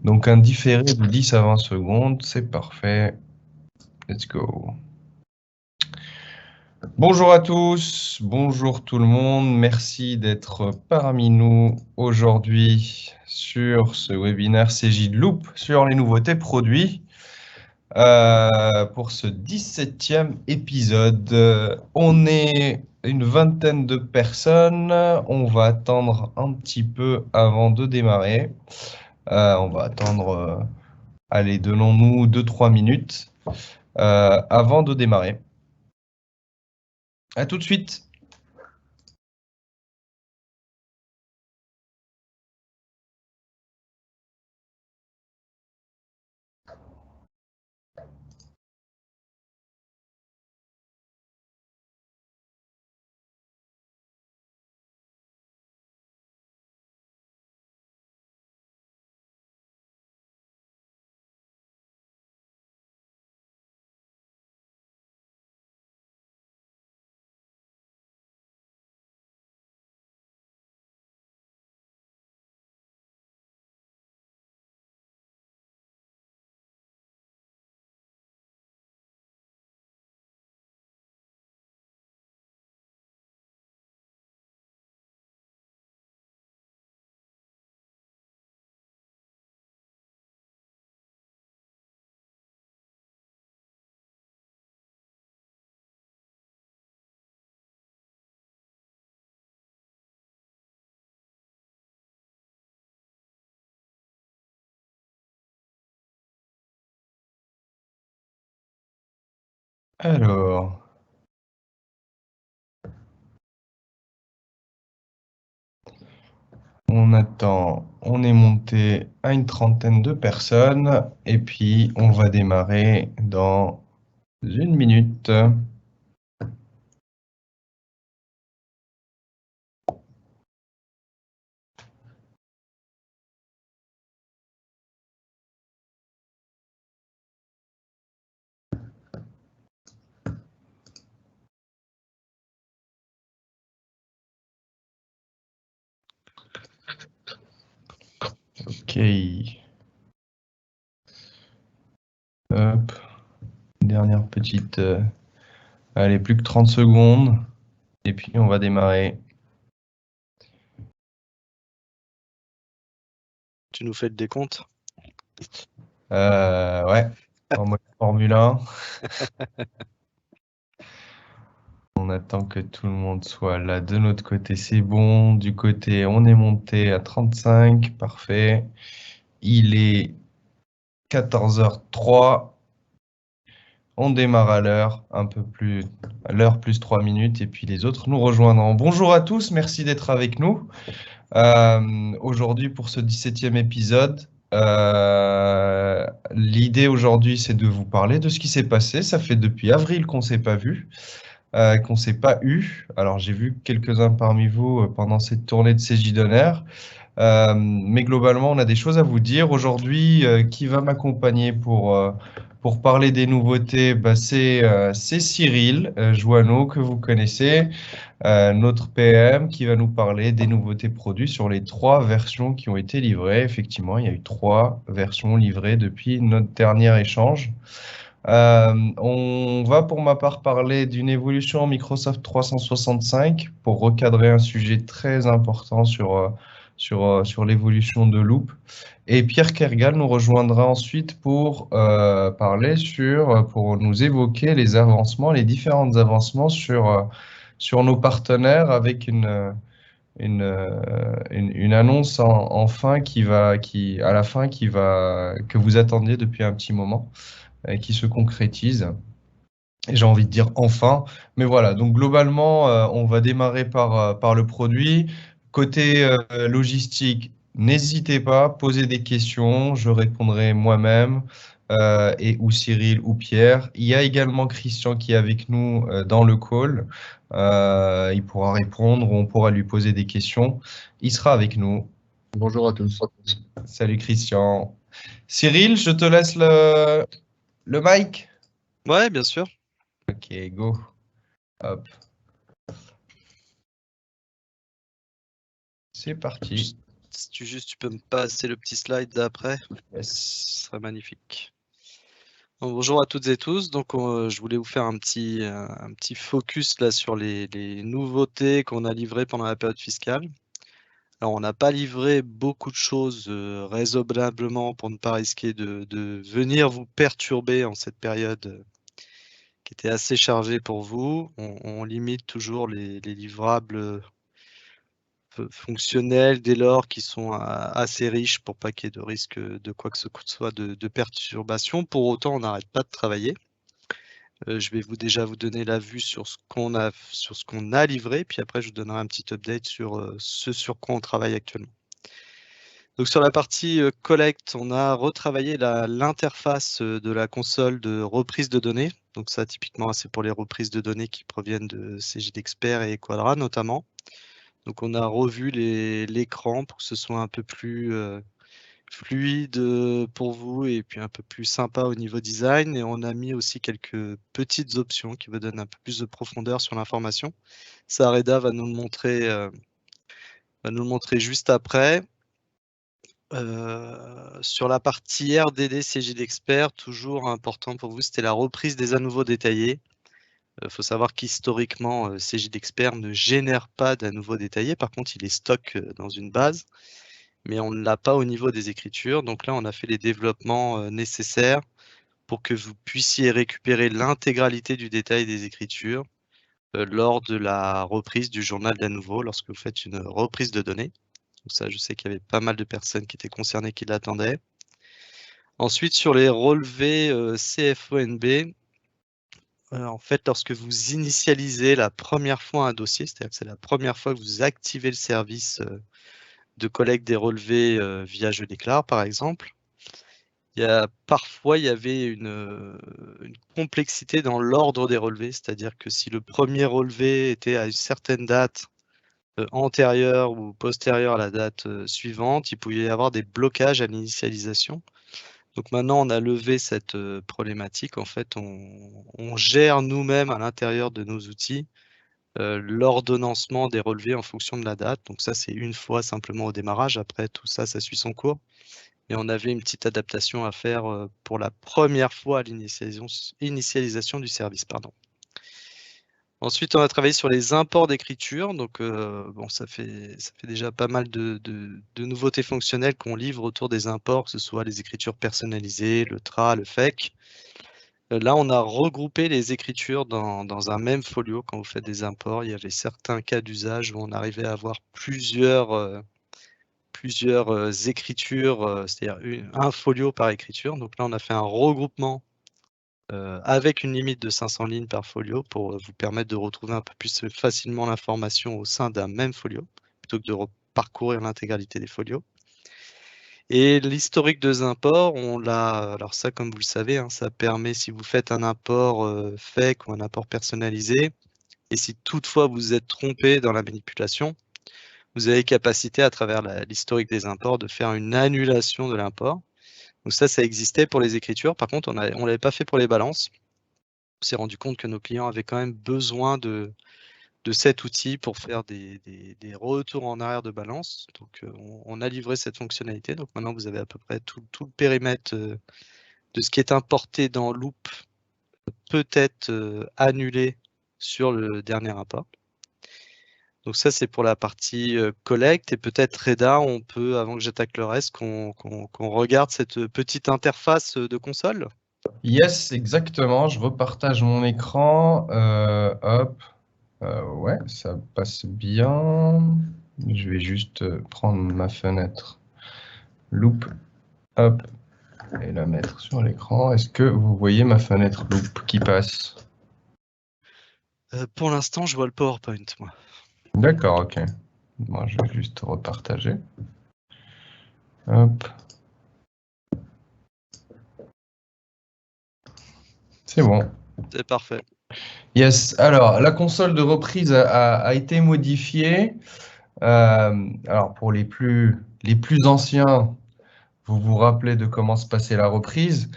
Donc un différé de 10 à 20 secondes, c'est parfait. Let's go. Bonjour à tous, bonjour tout le monde. Merci d'être parmi nous aujourd'hui sur ce webinaire CJ de Loop sur les nouveautés produits. Pour ce 17e épisode, on est une vingtaine de personnes. On va attendre un petit peu avant de démarrer. On va attendre, allez, donnons-nous 2-3 minutes avant de démarrer. À tout de suite. Alors, on attend, on est monté à une trentaine de personnes et puis on va démarrer dans 1 minute. Ok. Hop. Dernière petite... allez, plus que 30 secondes. Et puis on va démarrer. Tu nous fais le décompte? Ouais, en mode Formule 1. On attend que tout le monde soit là. De notre côté, c'est bon. Du côté, on est monté à 35. Parfait. Il est 14h03. On démarre à l'heure, un peu plus, à l'heure plus 3 minutes, et puis les autres nous rejoindront. Bonjour à tous, merci d'être avec nous. Aujourd'hui, pour ce 17e épisode, l'idée aujourd'hui, c'est de vous parler de ce qui s'est passé. Ça fait depuis avril qu'on ne s'est pas vu, qu'on ne s'est pas eu. Alors, j'ai vu quelques-uns parmi vous pendant cette tournée de CJ d'honneur. Mais globalement, on a des choses à vous dire. Aujourd'hui, qui va m'accompagner pour parler des nouveautés, c'est Cyril Joanneau, que vous connaissez, notre PM, qui va nous parler des nouveautés produits sur les 3 versions qui ont été livrées. Effectivement, il y a eu 3 versions livrées depuis notre dernier échange. On va pour ma part parler d'une évolution Microsoft 365 pour recadrer un sujet très important sur l'évolution de Loop. Et Pierre Kergal nous rejoindra ensuite pour pour nous évoquer les avancements, les différents avancements sur nos partenaires avec une annonce que vous attendiez depuis un petit moment qui se concrétise. Et j'ai envie de dire enfin. Mais voilà, donc globalement, on va démarrer par le produit. Côté logistique, n'hésitez pas, posez des questions, je répondrai moi-même, et ou Cyril ou Pierre. Il y a également Christian qui est avec nous dans le call. Il pourra répondre, on pourra lui poser des questions. Il sera avec nous. Bonjour à tous. Salut Christian. Cyril, je te laisse le mic. Ouais, bien sûr. Ok, go. Hop. C'est parti. Si tu peux me passer le petit slide d'après, Yes. ce serait magnifique. Donc, bonjour à toutes et tous. Donc, je voulais vous faire un petit focus là sur les nouveautés qu'on a livrées pendant la période fiscale. Alors, on n'a pas livré beaucoup de choses raisonnablement pour ne pas risquer de venir vous perturber en cette période qui était assez chargée pour vous. On limite toujours les livrables fonctionnels dès lors qu'ils sont assez riches pour pas qu'il y ait de risque de quoi que ce soit de perturbation. Pour autant, on n'arrête pas de travailler. Je vais déjà vous donner la vue sur ce qu'on a livré, puis après je vous donnerai un petit update sur ce sur quoi on travaille actuellement. Donc sur la partie collecte, on a retravaillé l'interface de la console de reprise de données. Donc ça, typiquement, c'est pour les reprises de données qui proviennent de CGDexpert et Quadra notamment. Donc on a revu l'écran pour que ce soit un peu plus fluide pour vous et puis un peu plus sympa au niveau design. Et on a mis aussi quelques petites options qui vous donnent un peu plus de profondeur sur l'information. Ça, Reda va nous le montrer juste après. Sur la partie RDD CGDexpert, toujours important pour vous, c'était la reprise des à nouveau détaillés. Il faut savoir qu'historiquement, CGDexpert ne génère pas d'à nouveau détaillés. Par contre, il les stocke dans une base, mais on ne l'a pas au niveau des écritures. Donc là, on a fait les développements nécessaires pour que vous puissiez récupérer l'intégralité du détail des écritures lors de la reprise du journal d'à nouveau, lorsque vous faites une reprise de données. Donc ça, je sais qu'il y avait pas mal de personnes qui étaient concernées qui l'attendaient. Ensuite, sur les relevés CFONB, en fait, lorsque vous initialisez la première fois un dossier, c'est-à-dire que c'est la première fois que vous activez le service de collecte des relevés via Je déclare, par exemple, parfois il y avait une complexité dans l'ordre des relevés, c'est-à-dire que si le premier relevé était à une certaine date antérieure ou postérieure à la date suivante, il pouvait y avoir des blocages à l'initialisation. Donc maintenant, on a levé cette problématique. En fait, on gère nous-mêmes à l'intérieur de nos outils l'ordonnancement des relevés en fonction de la date. Donc ça, c'est une fois simplement au démarrage. Après, tout ça, ça suit son cours. Et on avait une petite adaptation à faire pour la première fois à l'initialisation du service. Pardon. Ensuite, on a travaillé sur les imports d'écriture. Donc, bon, ça fait déjà pas mal de nouveautés fonctionnelles qu'on livre autour des imports, que ce soit les écritures personnalisées, le TRA, le FEC. Là, on a regroupé les écritures dans un même folio. Quand vous faites des imports, il y avait certains cas d'usage où on arrivait à avoir plusieurs écritures, c'est-à-dire un folio par écriture. Donc là, on a fait un regroupement avec une limite de 500 lignes par folio pour vous permettre de retrouver un peu plus facilement l'information au sein d'un même folio, plutôt que de parcourir l'intégralité des folios. Et l'historique des imports, on l'a, alors ça, comme vous le savez, hein, ça permet, si vous faites un import FEC ou un import personnalisé, et si toutefois vous êtes trompé dans la manipulation, vous avez capacité à travers l'historique des imports de faire une annulation de l'import. Donc ça existait pour les écritures. Par contre, on ne l'avait pas fait pour les balances. On s'est rendu compte que nos clients avaient quand même besoin de cet outil pour faire des retours en arrière de balance. Donc, on a livré cette fonctionnalité. Donc maintenant, vous avez à peu près tout le périmètre de ce qui est importé dans Loop peut être annulé sur le dernier import. Donc ça, c'est pour la partie collecte. Et peut-être, Reda, on peut, avant que j'attaque le reste, qu'on regarde cette petite interface de console. Yes, exactement. Je repartage mon écran. Hop. Ouais, ça passe bien. Je vais juste prendre ma fenêtre Loop. Hop. Et la mettre sur l'écran. Est-ce que vous voyez ma fenêtre Loop qui passe? Pour l'instant, je vois le PowerPoint, moi. D'accord, ok. Moi, je vais juste repartager. Hop. C'est bon. C'est parfait. Yes. Alors, la console de reprise a été modifiée. Alors, pour les plus anciens, vous vous rappelez de comment se passait la reprise.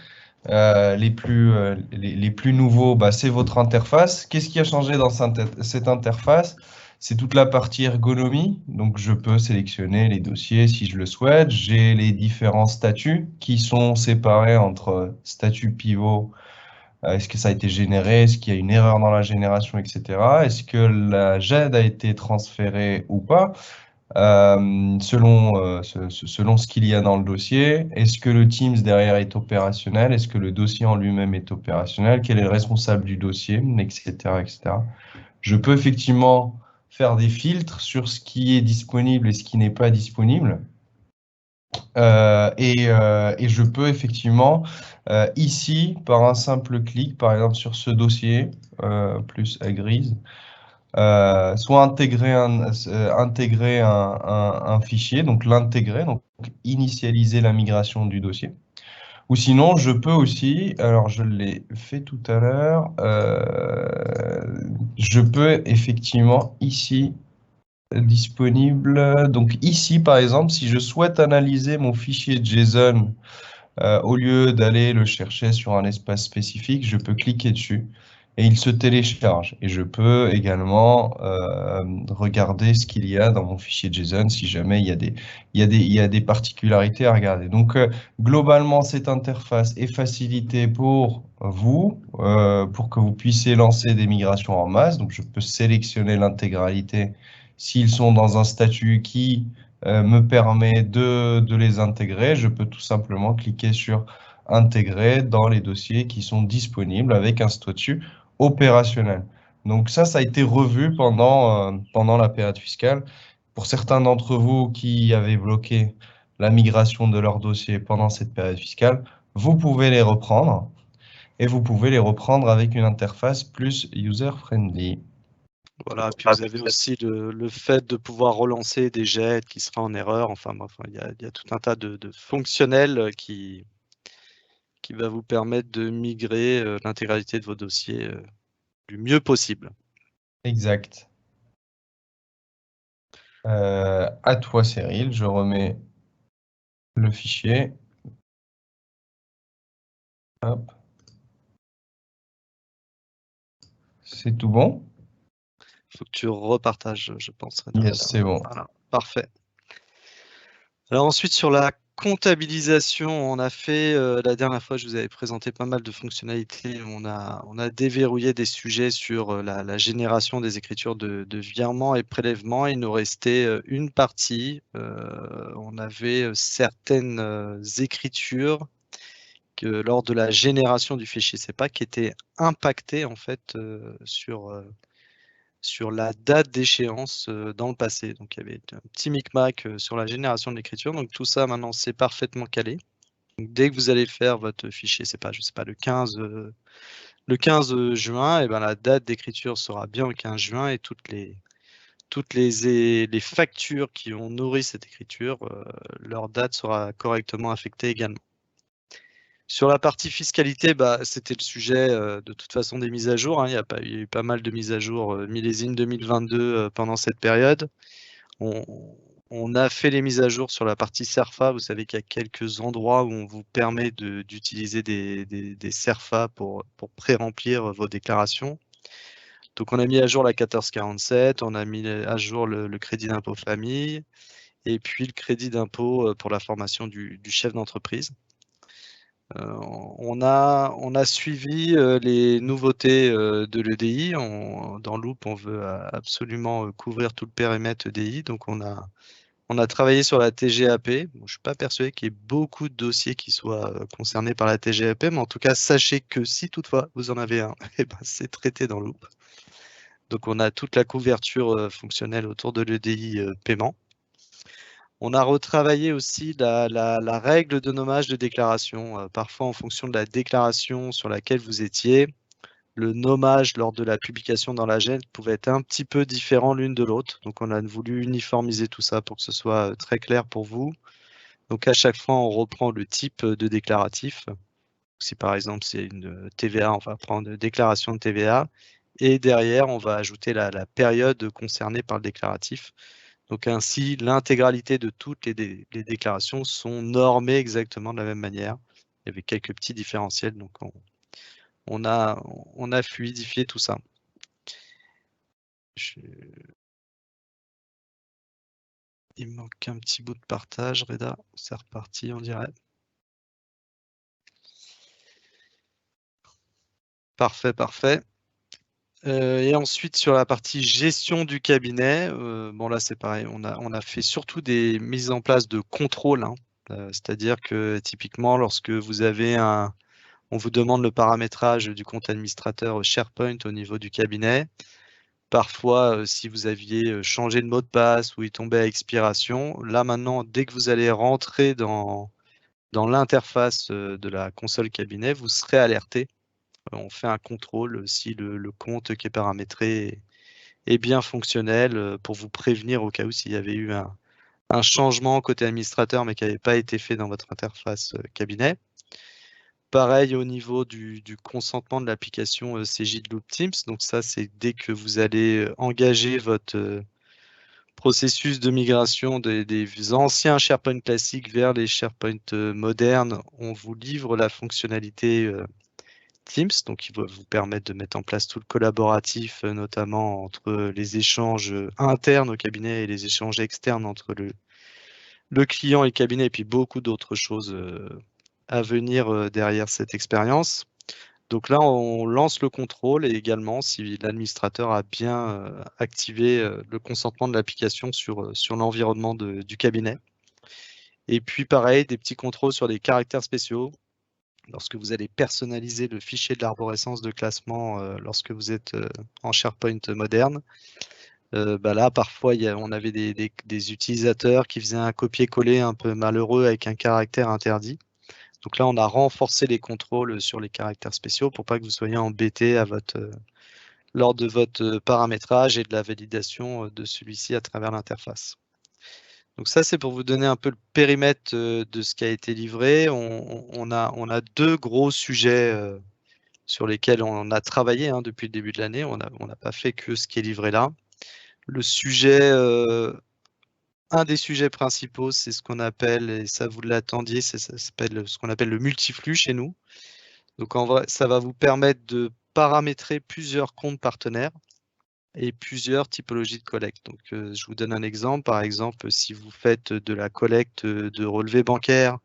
Les plus nouveaux, bah, c'est votre interface. Qu'est-ce qui a changé dans cette interface? C'est toute la partie ergonomie. Donc, je peux sélectionner les dossiers si je le souhaite. J'ai les différents statuts qui sont séparés entre statut pivot. Est-ce que ça a été généré? Est-ce qu'il y a une erreur dans la génération, etc. Est-ce que la GED a été transférée ou pas? Selon ce qu'il y a dans le dossier. Est-ce que le Teams derrière est opérationnel? Est-ce que le dossier en lui-même est opérationnel? Quel est le responsable du dossier? Etc., etc. Je peux effectivement faire des filtres sur ce qui est disponible et ce qui n'est pas disponible. Et je peux effectivement, ici, par un simple clic, par exemple sur ce dossier, plus à grise, soit intégrer un fichier, donc l'intégrer, donc initialiser la migration du dossier. Ou sinon, je peux aussi, alors je l'ai fait tout à l'heure, je peux effectivement ici disponible. Donc ici, par exemple, si je souhaite analyser mon fichier JSON, au lieu d'aller le chercher sur un espace spécifique, je peux cliquer dessus et il se télécharge. Et je peux également regarder ce qu'il y a dans mon fichier JSON si jamais il y a des particularités à regarder. Donc, globalement, cette interface est facilitée pour vous, pour que vous puissiez lancer des migrations en masse. Donc, je peux sélectionner l'intégralité s'ils sont dans un statut qui me permet de les intégrer. Je peux tout simplement cliquer sur intégrer dans les dossiers qui sont disponibles avec un statut opérationnel. Donc ça a été revu pendant la période fiscale. Pour certains d'entre vous qui avaient bloqué la migration de leur dossier pendant cette période fiscale, vous pouvez les reprendre et vous pouvez les reprendre avec une interface plus user-friendly. Voilà, puis vous avez aussi le fait de pouvoir relancer des jets qui seraient en erreur. Enfin, il y a tout un tas de fonctionnels qui va vous permettre de migrer l'intégralité de vos dossiers du mieux possible. Exact. À toi, Cyril, je remets le fichier. Hop. C'est tout bon? Il faut que tu repartages, je pense, Renan. Yes, c'est bon. Voilà, parfait. Alors ensuite, sur la comptabilisation, on a fait, la dernière fois, je vous avais présenté pas mal de fonctionnalités. On a déverrouillé des sujets sur la génération des écritures de virements et prélèvements. Il nous restait une partie. On avait certaines écritures que lors de la génération du fichier CEPA qui étaient impactées en fait sur la date d'échéance dans le passé. Donc il y avait un petit micmac sur la génération de l'écriture. Donc tout ça maintenant c'est parfaitement calé. Donc, dès que vous allez faire votre fichier, c'est pas, je sais pas, le 15 juin, et ben la date d'écriture sera bien le 15 juin et toutes les factures qui ont nourri cette écriture, leur date sera correctement affectée également. Sur la partie fiscalité, bah, c'était le sujet de toute façon des mises à jour, hein. Il y a eu pas mal de mises à jour millésime 2022 pendant cette période. On a fait les mises à jour sur la partie CERFA. Vous savez qu'il y a quelques endroits où on vous permet d'utiliser des CERFA pour pré-remplir vos déclarations. Donc on a mis à jour la 1447, on a mis à jour le crédit d'impôt famille et puis le crédit d'impôt pour la formation du chef d'entreprise. On a suivi les nouveautés de l'EDI. Dans Loop, on veut absolument couvrir tout le périmètre EDI. Donc, on a travaillé sur la TGAP. Bon, je ne suis pas persuadé qu'il y ait beaucoup de dossiers qui soient concernés par la TGAP, mais en tout cas, sachez que si toutefois vous en avez un, eh ben, c'est traité dans Loop. Donc, on a toute la couverture fonctionnelle autour de l'EDI paiement. On a retravaillé aussi la règle de nommage de déclaration. Parfois, en fonction de la déclaration sur laquelle vous étiez, le nommage lors de la publication dans la GED pouvait être un petit peu différent l'une de l'autre. Donc, on a voulu uniformiser tout ça pour que ce soit très clair pour vous. Donc, à chaque fois, on reprend le type de déclaratif. Si par exemple, c'est une TVA, on va prendre déclaration de TVA. Et derrière, on va ajouter la période concernée par le déclaratif. Donc ainsi, l'intégralité de toutes les déclarations sont normées exactement de la même manière. Il y avait quelques petits différentiels, donc on a fluidifié tout ça. Il me manque un petit bout de partage, Reda. C'est reparti, on dirait. Parfait, parfait. Et ensuite, sur la partie gestion du cabinet, bon là c'est pareil, on a fait surtout des mises en place de contrôle, hein. C'est-à-dire que typiquement, lorsque vous avez on vous demande le paramétrage du compte administrateur SharePoint au niveau du cabinet. Parfois, si vous aviez changé de mot de passe ou il tombait à expiration, là maintenant, dès que vous allez rentrer dans l'interface de la console cabinet, vous serez alerté. On fait un contrôle si le compte qui est paramétré est bien fonctionnel pour vous prévenir au cas où s'il y avait eu un changement côté administrateur mais qui n'avait pas été fait dans votre interface cabinet. Pareil au niveau du consentement de l'application CJ de Loop Teams. Donc ça, c'est dès que vous allez engager votre processus de migration des anciens SharePoint classiques vers les SharePoint modernes, on vous livre la fonctionnalité Teams, donc qui va vous permettre de mettre en place tout le collaboratif, notamment entre les échanges internes au cabinet et les échanges externes entre le client et le cabinet, et puis beaucoup d'autres choses à venir derrière cette expérience. Donc là, on lance le contrôle et également si l'administrateur a bien activé le consentement de l'application sur l'environnement du cabinet. Et puis pareil, des petits contrôles sur les caractères spéciaux. Lorsque vous allez personnaliser le fichier de l'arborescence de classement lorsque vous êtes en SharePoint moderne, là, parfois, on avait des utilisateurs qui faisaient un copier-coller un peu malheureux avec un caractère interdit. Donc là, on a renforcé les contrôles sur les caractères spéciaux pour pas que vous soyez embêté lors de votre paramétrage et de la validation de celui-ci à travers l'interface. Donc ça, c'est pour vous donner un peu le périmètre de ce qui a été livré. On a deux gros sujets sur lesquels on a travaillé depuis le début de l'année. On n'a pas fait que ce qui est livré là. Le sujet, un des sujets principaux, c'est ce qu'on appelle, et ça vous l'attendiez, ça s'appelle ce qu'on appelle le multiflux chez nous. Donc en vrai, ça va vous permettre de paramétrer plusieurs comptes partenaires et plusieurs typologies de collecte. Donc je vous donne un exemple. Par exemple, si vous faites de la collecte de relevés bancaires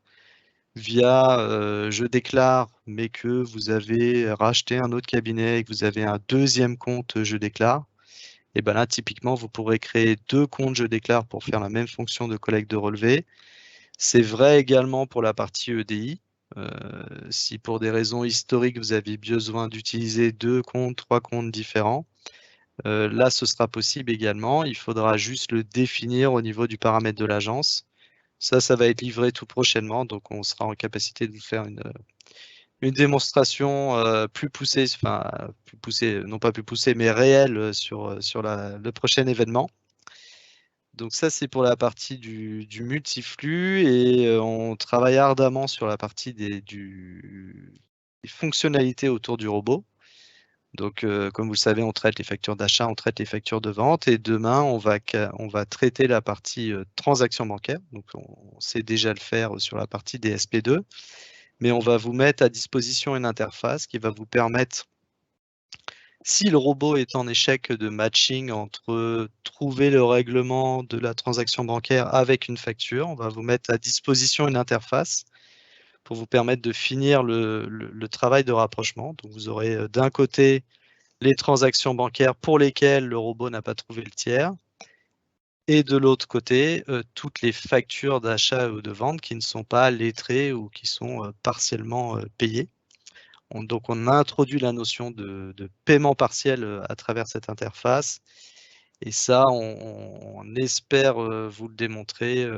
via je déclare, mais que vous avez racheté un autre cabinet et que vous avez un deuxième compte je déclare, et bien là, typiquement, vous pourrez créer deux comptes je déclare pour faire la même fonction de collecte de relevés. C'est vrai également pour la partie EDI. Si pour des raisons historiques, vous avez besoin d'utiliser deux comptes, trois comptes différents, là, ce sera possible également. Il faudra juste le définir au niveau du paramètre de l'agence. Ça va être livré tout prochainement, donc on sera en capacité de vous faire une démonstration plus poussée, enfin plus poussée, non pas plus poussée, mais réelle sur le prochain événement. Donc ça, c'est pour la partie du multiflux et on travaille ardemment sur la partie des fonctionnalités autour du robot. Donc, comme vous le savez, on traite les factures d'achat, on traite les factures de vente et demain, on va traiter la partie transaction bancaire. Donc, on sait déjà le faire sur la partie DSP2, mais on va vous mettre à disposition une interface qui va vous permettre, si le robot est en échec de matching entre trouver le règlement de la transaction bancaire avec une facture, on va vous mettre à disposition une interface pour vous permettre de finir le travail de rapprochement. Donc, vous aurez d'un côté les transactions bancaires pour lesquelles le robot n'a pas trouvé le tiers, et de l'autre côté, toutes les factures d'achat ou de vente qui ne sont pas lettrées ou qui sont partiellement payées. Donc, on a introduit la notion de paiement partiel à travers cette interface. Et ça, on espère vous le démontrer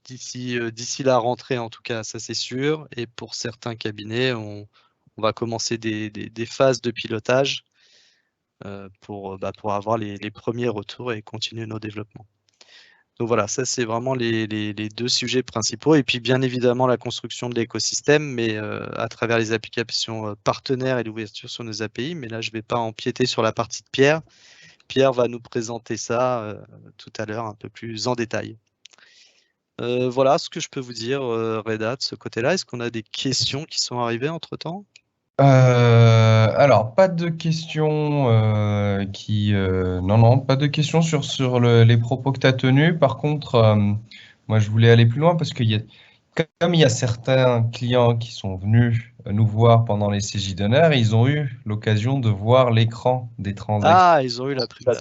d'ici la rentrée, en tout cas, ça c'est sûr. Et pour certains cabinets, on va commencer des phases de pilotage pour avoir les premiers retours et continuer nos développements. Donc voilà, ça c'est vraiment les deux sujets principaux. Et puis bien évidemment la construction de l'écosystème, mais à travers les applications partenaires et l'ouverture sur nos API. Mais là, je ne vais pas empiéter sur la partie de Pierre. Pierre va nous présenter ça tout à l'heure un peu plus en détail. Voilà ce que je peux vous dire, Reda, de ce côté-là. Est-ce qu'on a des questions qui sont arrivées entre-temps? Alors, pas de questions non, pas de questions sur les propos que tu as tenus. Par contre, moi, je voulais aller plus loin parce comme il y a certains clients qui sont venus nous voir pendant les CJ d'honneur, ils ont eu l'occasion de voir l'écran des transactions. Ah, ils ont eu la primeur.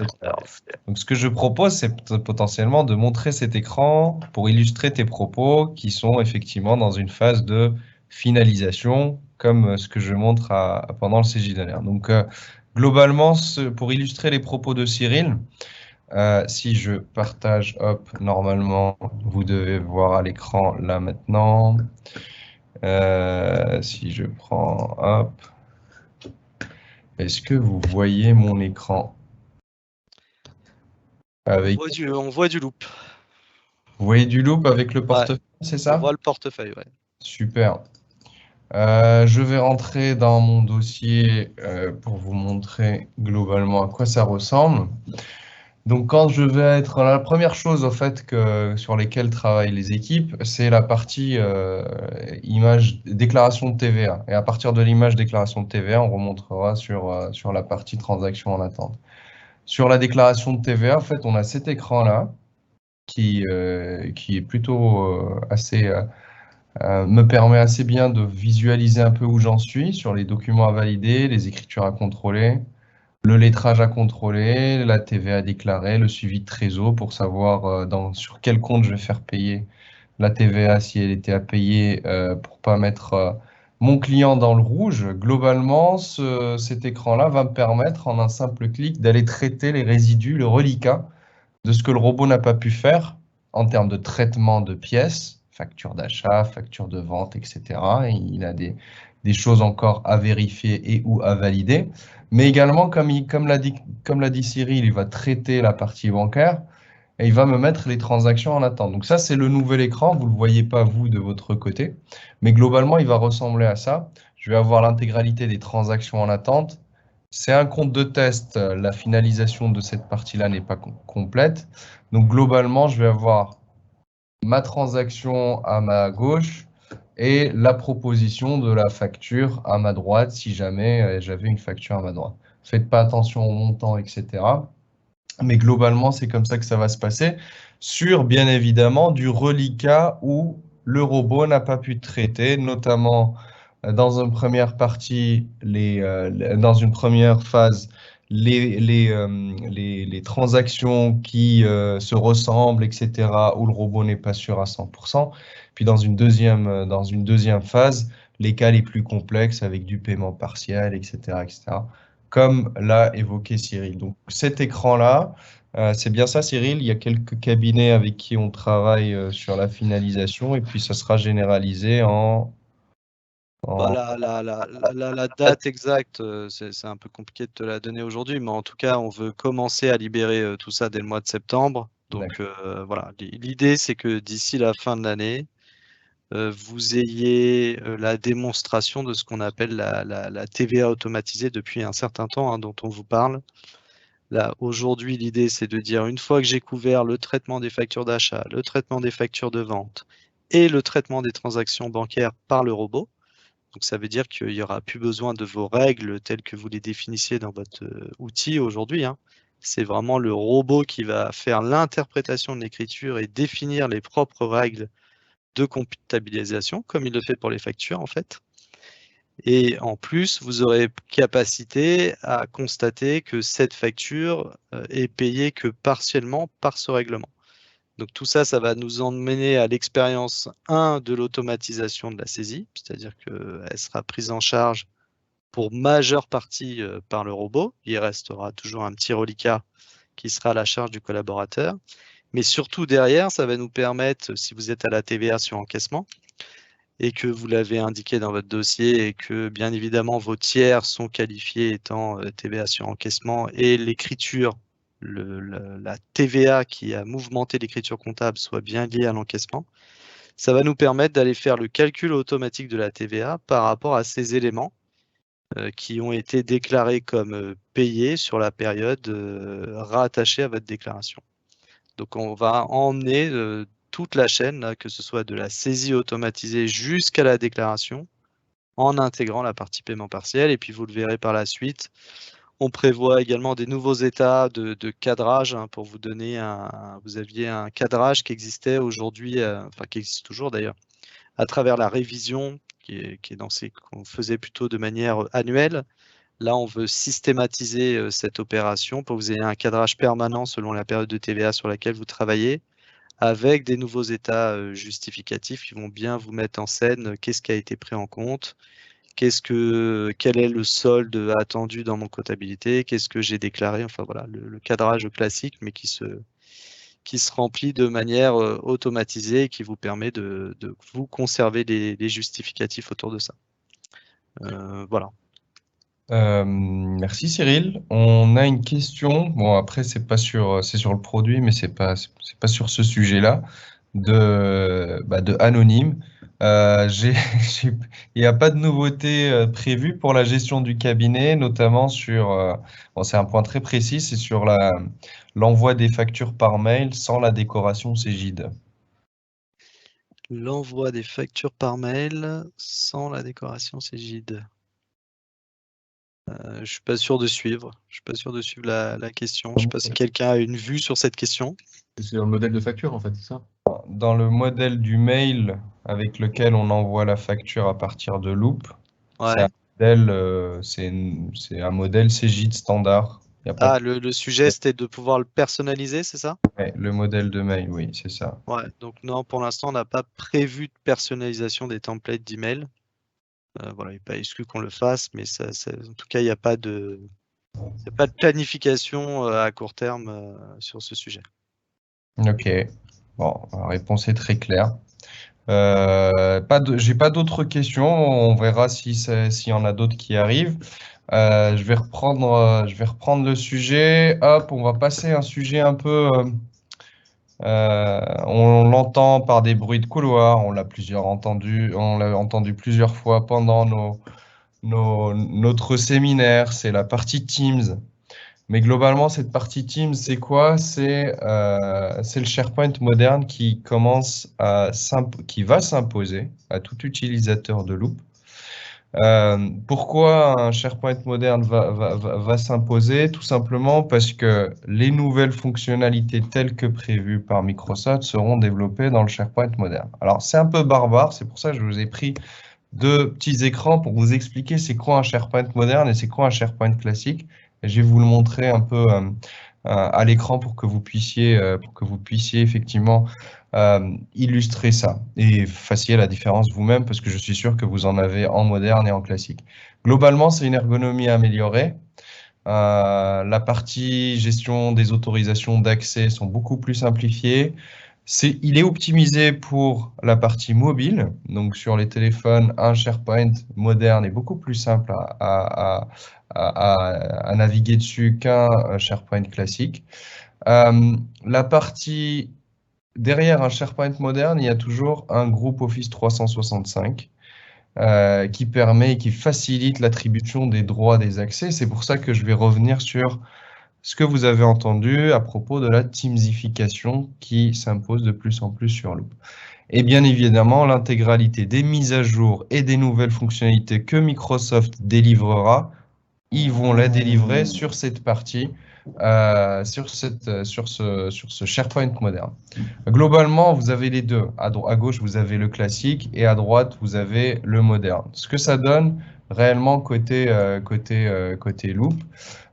Donc, ce que je propose, c'est potentiellement de montrer cet écran pour illustrer tes propos qui sont effectivement dans une phase de finalisation, comme ce que je montre pendant le CJ d'honneur. Donc, globalement, pour illustrer les propos de Cyril, si je partage, hop, normalement, vous devez voir à l'écran là maintenant. Si je prends, hop, est-ce que vous voyez mon écran avec... On voit du loop. Vous voyez du loop avec le Ouais, portefeuille, c'est on ça? voit le portefeuille, ouais. Super. Je vais rentrer dans mon dossier pour vous montrer globalement à quoi ça ressemble. Donc, quand je vais être la première chose au fait sur lesquelles travaillent les équipes, c'est la partie image déclaration de TVA. Et à partir de l'image déclaration de TVA, on remontera sur la partie transaction en attente. Sur la déclaration de TVA, en fait, on a cet écran-là qui est plutôt me permet assez bien de visualiser un peu où j'en suis sur les documents à valider, les écritures à contrôler, le lettrage à contrôler, la TVA à déclarer, le suivi de trésor pour savoir sur quel compte je vais faire payer la TVA si elle était à payer pour pas mettre mon client dans le rouge. Globalement, cet écran-là va me permettre en un simple clic d'aller traiter les résidus, le reliquat de ce que le robot n'a pas pu faire en termes de traitement de pièces, facture d'achat, facture de vente, etc. Et il a des choses encore à vérifier et ou à valider. Mais également, comme l'a dit Cyril, il va traiter la partie bancaire et il va me mettre les transactions en attente. Donc ça, c'est le nouvel écran. Vous ne le voyez pas, vous, de votre côté. Mais globalement, il va ressembler à ça. Je vais avoir l'intégralité des transactions en attente. C'est un compte de test. La finalisation de cette partie-là n'est pas complète. Donc globalement, je vais avoir ma transaction à ma gauche et la proposition de la facture à ma droite si jamais j'avais une facture à ma droite. Faites pas attention au montant, etc. Mais globalement, c'est comme ça que ça va se passer sur, bien évidemment, du reliquat où le robot n'a pas pu traiter, notamment dans une première partie, dans une première phase, les transactions qui se ressemblent, etc., où le robot n'est pas sûr à 100%. Puis dans une deuxième phase, les cas les plus complexes avec du paiement partiel, etc., etc., comme l'a évoqué Cyril. Donc cet écran-là, c'est bien ça, Cyril. Il y a quelques cabinets avec qui on travaille sur la finalisation et puis ça sera généralisé Bah, en... la date exacte, c'est un peu compliqué de te la donner aujourd'hui, mais en tout cas, on veut commencer à libérer tout ça dès le mois de septembre. Donc voilà, l'idée, c'est que d'ici la fin de l'année, vous ayez la démonstration de ce qu'on appelle la TVA automatisée depuis un certain temps, hein, dont on vous parle. Là, aujourd'hui, l'idée, c'est de dire, une fois que j'ai couvert le traitement des factures d'achat, le traitement des factures de vente et le traitement des transactions bancaires par le robot, donc ça veut dire qu'il n'y aura plus besoin de vos règles telles que vous les définissiez dans votre outil aujourd'hui, hein. C'est vraiment le robot qui va faire l'interprétation de l'écriture et définir les propres règles de comptabilisation, comme il le fait pour les factures en fait. Et en plus, vous aurez capacité à constater que cette facture est payée que partiellement par ce règlement. Donc tout ça, ça va nous emmener à l'expérience 1 de l'automatisation de la saisie, c'est-à-dire qu'elle sera prise en charge pour majeure partie par le robot. Il restera toujours un petit reliquat qui sera à la charge du collaborateur. Mais surtout derrière, ça va nous permettre, si vous êtes à la TVA sur encaissement, et que vous l'avez indiqué dans votre dossier et que bien évidemment vos tiers sont qualifiés étant TVA sur encaissement et l'écriture, la TVA qui a mouvementé l'écriture comptable soit bien liée à l'encaissement, ça va nous permettre d'aller faire le calcul automatique de la TVA par rapport à ces éléments qui ont été déclarés comme payés sur la période rattachée à votre déclaration. Donc on va emmener toute la chaîne, là, que ce soit de la saisie automatisée jusqu'à la déclaration, en intégrant la partie paiement partiel. Et puis, vous le verrez par la suite, on prévoit également des nouveaux états de cadrage pour vous donner vous aviez un cadrage qui existait aujourd'hui, enfin qui existe toujours d'ailleurs, à travers la révision qui est qu'on faisait plutôt de manière annuelle. Là, on veut systématiser cette opération pour que vous ayez un cadrage permanent selon la période de TVA sur laquelle vous travaillez, avec des nouveaux états justificatifs qui vont bien vous mettre en scène qu'est-ce qui a été pris en compte, quel est le solde attendu dans mon comptabilité, qu'est-ce que j'ai déclaré, enfin voilà, le cadrage classique, mais qui se remplit de manière automatisée et qui vous permet de vous conserver les justificatifs autour de ça. Voilà. Merci Cyril. On a une question. Bon, après, c'est sur le produit, mais c'est pas sur ce sujet-là de Anonyme. Il n'y a pas de nouveauté prévue pour la gestion du cabinet, notamment bon, c'est un point très précis, c'est sur l'envoi des factures par mail sans la décoration Cégide. L'envoi des factures par mail sans la décoration Cégide. Je suis pas sûr de suivre. Je suis pas sûr de suivre la question. Je sais pas si quelqu'un a une vue sur cette question. C'est un modèle de facture, en fait, c'est ça? Dans le modèle du mail avec lequel on envoie la facture à partir de Loop, Ouais. c'est un modèle Cégide standard. Y a pas Ah, le sujet, c'était de pouvoir le personnaliser, c'est ça? Ouais, le modèle de mail, oui, c'est ça. Ouais, donc non, pour l'instant, on n'a pas prévu de personnalisation des templates d'email. Voilà, il n'est pas exclu qu'on le fasse, mais en tout cas, il n'y a pas de planification à court terme sur ce sujet. Ok, bon, la réponse est très claire. J'ai pas d'autres questions, on verra s'il y en a d'autres qui arrivent. Je vais reprendre le sujet. Hop, on va passer à un sujet un peu... on l'entend par des bruits de couloir, on l'a entendu plusieurs fois pendant notre séminaire, c'est la partie Teams. Mais globalement, cette partie Teams, c'est quoi? C'est le SharePoint moderne qui va s'imposer à tout utilisateur de Loop. Pourquoi un SharePoint moderne va s'imposer? Tout simplement parce que les nouvelles fonctionnalités telles que prévues par Microsoft seront développées dans le SharePoint moderne. Alors, c'est un peu barbare, c'est pour ça que je vous ai pris deux petits écrans pour vous expliquer c'est quoi un SharePoint moderne et c'est quoi un SharePoint classique. Et je vais vous le montrer un peu à l'écran pour que vous puissiez effectivement illustrer ça et fassiez la différence vous-même parce que je suis sûr que vous en avez en moderne et en classique. Globalement, c'est une ergonomie améliorée. La partie gestion des autorisations d'accès sont beaucoup plus simplifiées. Il est optimisé pour la partie mobile, donc sur les téléphones, un SharePoint moderne est beaucoup plus simple à naviguer dessus qu'un SharePoint classique. La partie derrière un SharePoint moderne, il y a toujours un groupe Office 365 qui permet et qui facilite l'attribution des droits des accès. C'est pour ça que je vais revenir sur ce que vous avez entendu à propos de la teamsification qui s'impose de plus en plus sur Loop. Et bien évidemment, l'intégralité des mises à jour et des nouvelles fonctionnalités que Microsoft délivrera, ils vont la délivrer sur cette partie, sur ce SharePoint moderne. Globalement, vous avez les deux. À gauche, vous avez le classique et à droite, vous avez le moderne. Ce que ça donne réellement côté Loop,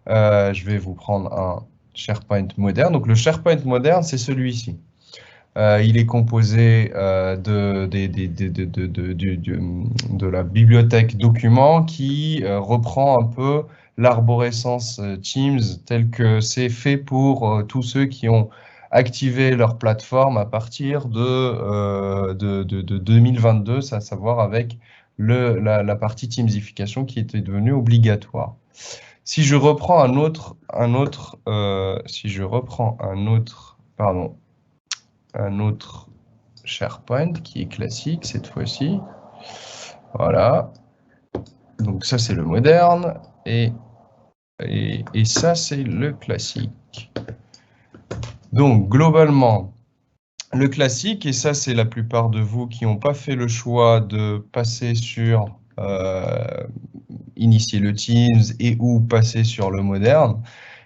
je vais vous prendre un SharePoint moderne. Donc, le SharePoint moderne, c'est celui-ci. Il est composé de la bibliothèque documents qui reprend un peu l'arborescence Teams tel que c'est fait pour tous ceux qui ont activé leur plateforme à partir de 2022, à savoir avec la partie Teamsification qui était devenue obligatoire. Si je reprends un autre SharePoint qui est classique cette fois-ci. Voilà. Donc ça, c'est le moderne et ça, c'est le classique. Donc, globalement, le classique, et ça, c'est la plupart de vous qui n'ont pas fait le choix de passer sur initier le Teams et ou passer sur le moderne,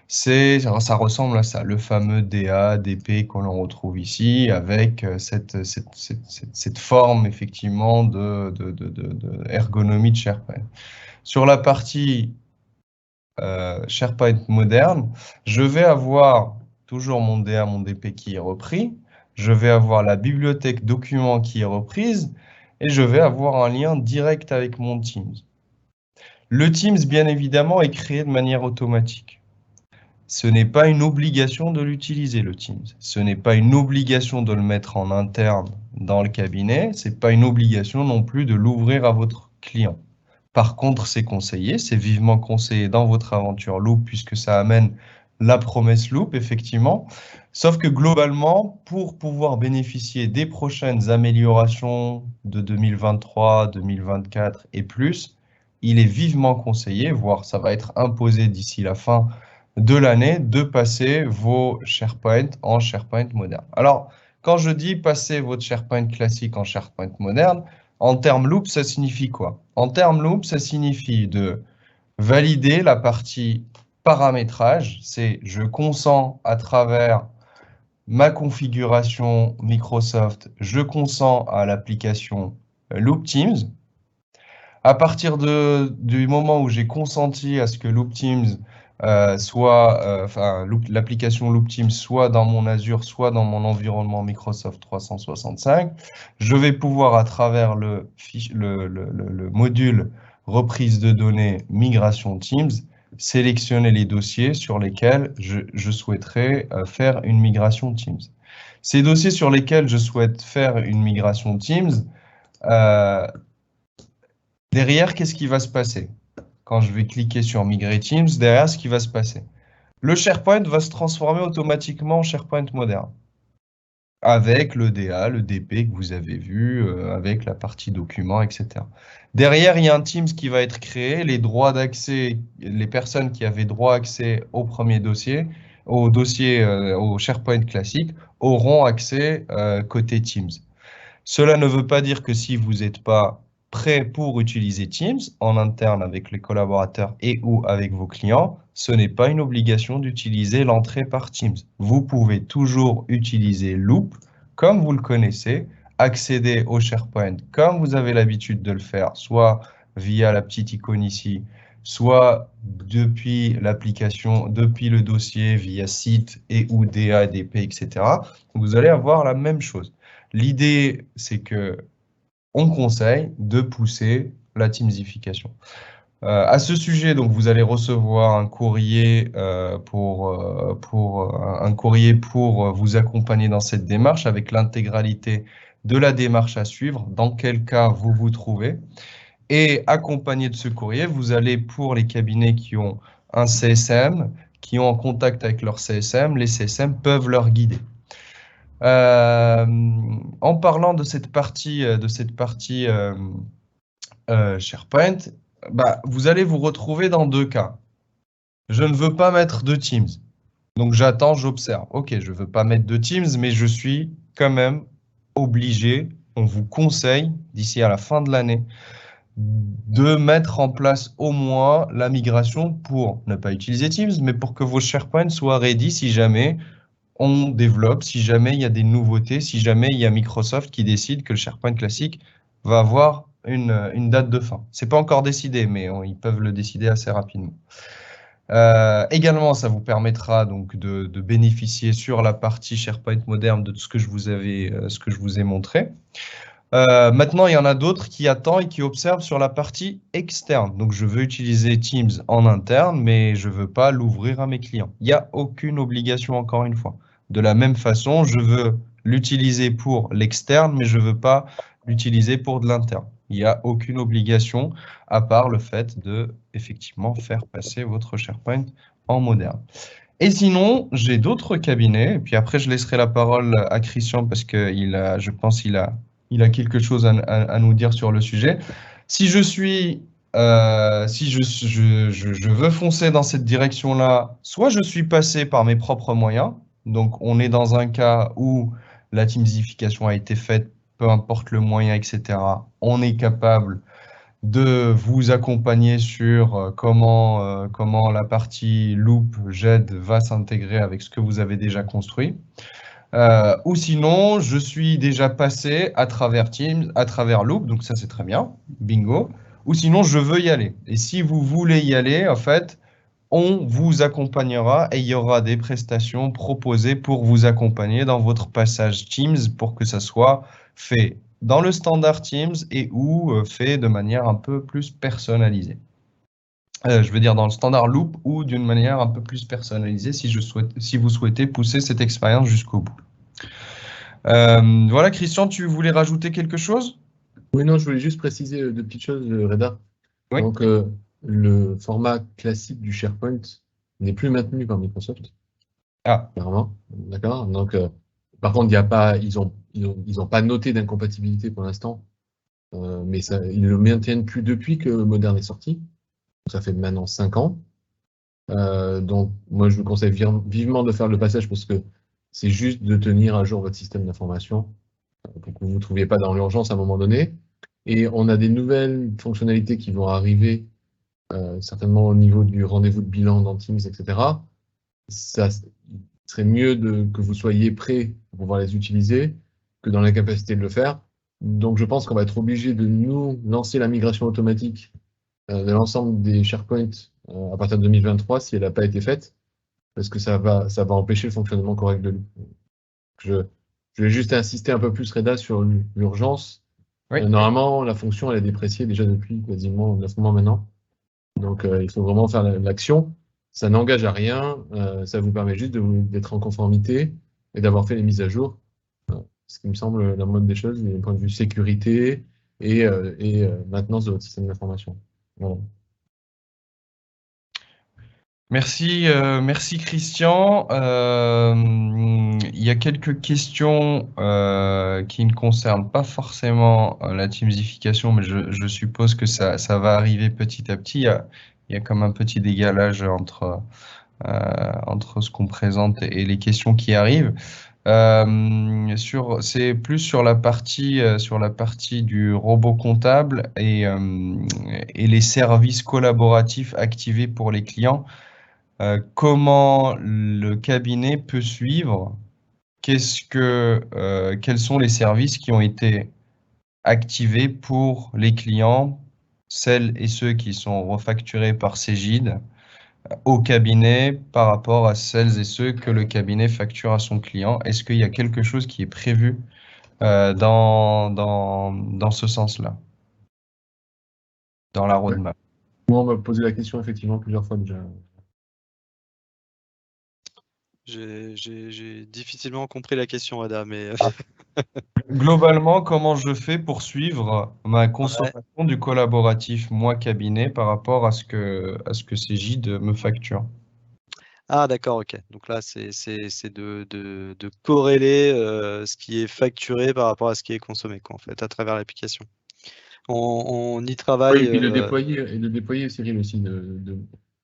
ça ressemble à ça, le fameux DA, DP qu'on retrouve ici, avec cette forme effectivement de ergonomie de SharePoint. Sur la partie SharePoint moderne, je vais avoir toujours mon DA, mon DP qui est repris, je vais avoir la bibliothèque documents qui est reprise, et je vais avoir un lien direct avec mon Teams. Le Teams, bien évidemment, est créé de manière automatique. Ce n'est pas une obligation de l'utiliser, le Teams. Ce n'est pas une obligation de le mettre en interne dans le cabinet. Ce n'est pas une obligation non plus de l'ouvrir à votre client. Par contre, c'est conseillé, c'est vivement conseillé dans votre aventure Loop puisque ça amène la promesse Loop, effectivement. Sauf que globalement, pour pouvoir bénéficier des prochaines améliorations de 2023, 2024 et plus, il est vivement conseillé, voire ça va être imposé d'ici la fin de l'année, de passer vos SharePoint en SharePoint moderne. Alors, quand je dis passer votre SharePoint classique en SharePoint moderne, en termes loop, ça signifie quoi? En termes loop, ça signifie de valider la partie paramétrage, c'est je consens à travers ma configuration Microsoft, je consens à l'application Loop Teams. À partir du moment où j'ai consenti à ce que Loop Teams l'application Loop Teams soit dans mon Azure, soit dans mon environnement Microsoft 365, je vais pouvoir, à travers le module reprise de données migration Teams, sélectionner les dossiers sur lesquels je souhaiterais faire une migration Teams. Ces dossiers sur lesquels je souhaite faire une migration Teams, derrière, qu'est-ce qui va se passer? Quand je vais cliquer sur Migrer Teams, derrière, ce qui va se passer. Le SharePoint va se transformer automatiquement en SharePoint moderne. Avec le DA, le DP que vous avez vu, avec la partie documents, etc. Derrière, il y a un Teams qui va être créé. Les droits d'accès, les personnes qui avaient droit d'accès au premier dossier, au SharePoint classique, auront accès côté Teams. Cela ne veut pas dire que si vous n'êtes pas prêt pour utiliser Teams en interne avec les collaborateurs et ou avec vos clients, ce n'est pas une obligation d'utiliser l'entrée par Teams. Vous pouvez toujours utiliser Loop comme vous le connaissez, accéder au SharePoint comme vous avez l'habitude de le faire, soit via la petite icône ici, soit depuis l'application, depuis le dossier via site et ou DA, DP, etc. Vous allez avoir la même chose. L'idée, c'est que on conseille de pousser la teamsification. À ce sujet, donc, vous allez recevoir un courrier pour vous accompagner dans cette démarche avec l'intégralité de la démarche à suivre, dans quel cas vous vous trouvez. Et accompagné de ce courrier, vous allez, pour les cabinets qui ont un CSM, qui ont en contact avec leur CSM, les CSM peuvent leur guider. En parlant de cette partie, SharePoint, vous allez vous retrouver dans deux cas. Je ne veux pas mettre de Teams. Donc j'attends, j'observe. Ok, je ne veux pas mettre de Teams, mais je suis quand même obligé, on vous conseille, d'ici à la fin de l'année, de mettre en place au moins la migration pour ne pas utiliser Teams, mais pour que vos SharePoint soient ready si jamais on développe, si jamais il y a des nouveautés, si jamais il y a Microsoft qui décide que le SharePoint classique va avoir une date de fin. Ce n'est pas encore décidé, mais ils peuvent le décider assez rapidement. Également, ça vous permettra donc de bénéficier sur la partie SharePoint moderne de tout ce que je vous ai montré. Maintenant, il y en a d'autres qui attendent et qui observent sur la partie externe. Donc, je veux utiliser Teams en interne, mais je ne veux pas l'ouvrir à mes clients. Il n'y a aucune obligation, encore une fois. De la même façon, je veux l'utiliser pour l'externe, mais je ne veux pas l'utiliser pour de l'interne. Il n'y a aucune obligation, à part le fait de, effectivement, faire passer votre SharePoint en moderne. Et sinon, j'ai d'autres cabinets, et puis après, je laisserai la parole à Christian, parce que je pense qu'il a quelque chose à nous dire sur le sujet. Si je veux foncer dans cette direction-là, soit je suis passé par mes propres moyens, donc on est dans un cas où la teamsification a été faite, peu importe le moyen, etc. On est capable de vous accompagner sur comment la partie Loop, GED va s'intégrer avec ce que vous avez déjà construit. Ou sinon, je suis déjà passé à travers Teams, à travers Loop, donc ça c'est très bien, bingo. Ou sinon, je veux y aller. Et si vous voulez y aller, en fait, on vous accompagnera et il y aura des prestations proposées pour vous accompagner dans votre passage Teams pour que ça soit fait dans le standard Teams et ou fait de manière un peu plus personnalisée. Je veux dire dans le standard Loop ou d'une manière un peu plus personnalisée si vous souhaitez pousser cette expérience jusqu'au bout. Voilà, Christian, tu voulais rajouter quelque chose? Oui, non, je voulais juste préciser deux petites choses, Reda. Oui. Donc, le format classique du SharePoint n'est plus maintenu par Microsoft, Ah, clairement. D'accord? Donc, par contre, il y a pas, ils ont pas noté d'incompatibilité pour l'instant, mais ça, ils le maintiennent plus depuis que Modern est sorti. Ça fait maintenant 5 ans. Donc, moi, je vous conseille vivement de faire le passage parce que c'est juste de tenir à jour votre système d'information pour que vous ne vous trouviez pas dans l'urgence à un moment donné. Et on a des nouvelles fonctionnalités qui vont arriver, certainement au niveau du rendez-vous de bilan dans Teams, etc. Ça serait mieux que vous soyez prêt pour pouvoir les utiliser que dans l'incapacité de le faire. Donc, je pense qu'on va être obligé de nous lancer la migration automatique de l'ensemble des SharePoint à partir de 2023 si elle n'a pas été faite, parce que ça va empêcher le fonctionnement correct de lui. Je vais juste insister un peu plus, Reda, sur l'urgence. oui. Normalement, la fonction, elle est dépréciée déjà depuis quasiment 9 mois maintenant. Donc, il faut vraiment faire l'action. Ça n'engage à rien. Ça vous permet juste d'être en conformité et d'avoir fait les mises à jour. Ce qui me semble la moindre des choses du point de vue sécurité et maintenance de votre système d'information. Voilà. Merci, merci Christian. Il y a quelques questions qui ne concernent pas forcément la teamsification, mais je suppose que ça va arriver petit à petit. Il y a comme un petit décalage entre ce qu'on présente et les questions qui arrivent. C'est plus sur la partie du robot comptable et les services collaboratifs activés pour les clients. Comment le cabinet peut suivre, quels sont les services qui ont été activés pour les clients, celles et ceux qui sont refacturés par Cegid au cabinet par rapport à celles et ceux que le cabinet facture à son client. Est-ce qu'il y a quelque chose qui est prévu dans ce sens-là, dans la roadmap? Moi, on m'a posé la question effectivement plusieurs fois déjà. J'ai difficilement compris la question, Ada, mais Globalement, comment je fais pour suivre ma consommation du collaboratif, moi, cabinet, par rapport à ce que Cegid me facture? ah d'accord, ok. Donc là, c'est de corréler ce qui est facturé par rapport à ce qui est consommé, quoi, en fait, à travers l'application. On y Oui, travaille. et puis de déployer, Cyril, aussi, de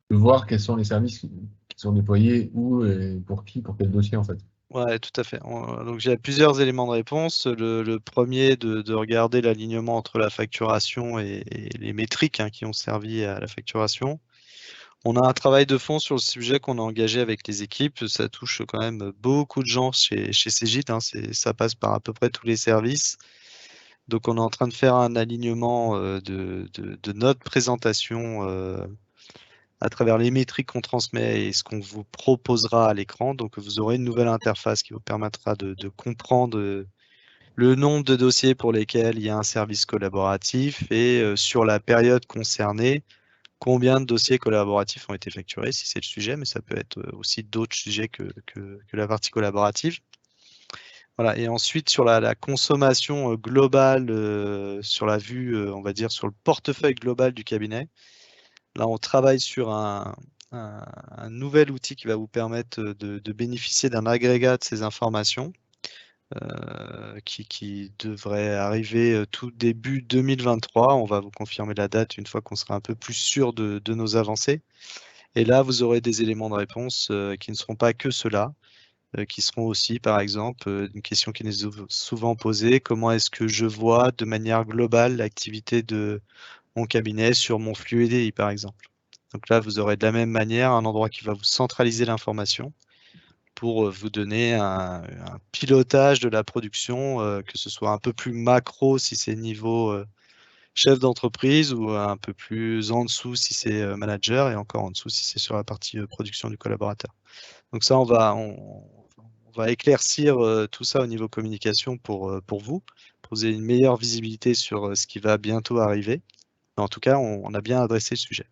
voir quels sont les services qui sont déployés, où et pour qui, pour quel dossier, en fait. Ouais, tout à fait. Donc j'ai plusieurs éléments de réponse. Le premier, de regarder l'alignement entre la facturation et les métriques qui ont servi à la facturation. On a un travail de fond sur le sujet qu'on a engagé avec les équipes. Ça touche quand même beaucoup de gens chez Cegid. Ça passe par à peu près tous les services. Donc on est en train de faire un alignement de notre présentation à travers les métriques qu'on transmet et ce qu'on vous proposera à l'écran. Donc vous aurez une nouvelle interface qui vous permettra de comprendre le nombre de dossiers pour lesquels il y a un service collaboratif et sur la période concernée, combien de dossiers collaboratifs ont été facturés, si c'est le sujet, mais ça peut être aussi d'autres sujets que la partie collaborative. Voilà. Et ensuite, sur la consommation globale, sur la vue, on va dire, sur le portefeuille global du cabinet, là, on travaille sur un nouvel outil qui va vous permettre de bénéficier d'un agrégat de ces informations qui devrait arriver tout début 2023. On va vous confirmer la date une fois qu'on sera un peu plus sûr de nos avancées. Et là, vous aurez des éléments de réponse qui ne seront pas que ceux-là, qui seront aussi, par exemple, une question qui nous est souvent posée, comment est-ce que je vois de manière globale l'activité de mon cabinet sur mon flux EDI, par exemple. Donc là, vous aurez de la même manière un endroit qui va vous centraliser l'information pour vous donner un pilotage de la production, que ce soit un peu plus macro si c'est niveau chef d'entreprise ou un peu plus en dessous si c'est manager et encore en dessous si c'est sur la partie production du collaborateur. Donc ça, on va éclaircir tout ça au niveau communication pour vous, pour que vous ayez une meilleure visibilité sur ce qui va bientôt arriver. Mais en tout cas, on a bien adressé le sujet.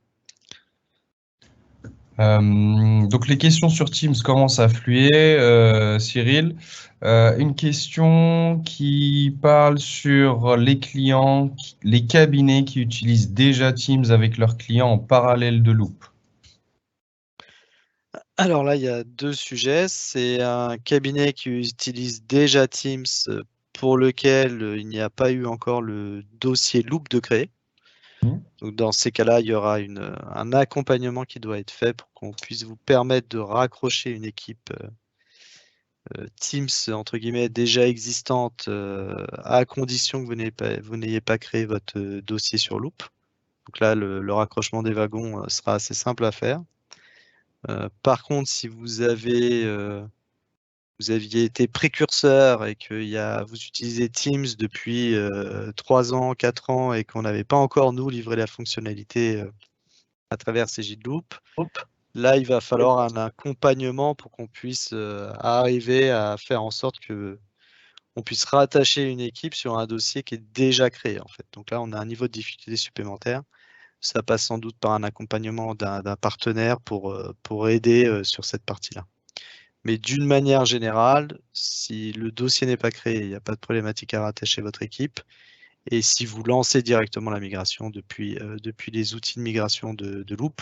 Donc les questions sur Teams commencent à affluer, Cyril. Une question qui parle sur les clients, les cabinets qui utilisent déjà Teams avec leurs clients en parallèle de Loop. Alors là, il y a deux sujets. C'est un cabinet qui utilise déjà Teams pour lequel il n'y a pas eu encore le dossier Loop de créer. Donc dans ces cas-là, il y aura un accompagnement qui doit être fait pour qu'on puisse vous permettre de raccrocher une équipe Teams entre guillemets déjà existante à condition que vous n'ayez pas créé votre dossier sur Loop. Donc là, le raccrochement des wagons sera assez simple à faire. Par contre, si vous aviez été précurseur et que vous utilisez Teams depuis 3 ans, 4 ans et qu'on n'avait pas encore, nous, livré la fonctionnalité à travers CJLoop, là, il va falloir un accompagnement pour qu'on puisse arriver à faire en sorte que on puisse rattacher une équipe sur un dossier qui est déjà créé, en fait. Donc là, on a un niveau de difficulté supplémentaire. Ça passe sans doute par un accompagnement d'un partenaire pour aider sur cette partie-là. Mais d'une manière générale, si le dossier n'est pas créé, il n'y a pas de problématique à rattacher votre équipe. Et si vous lancez directement la migration depuis les outils de migration de Loop,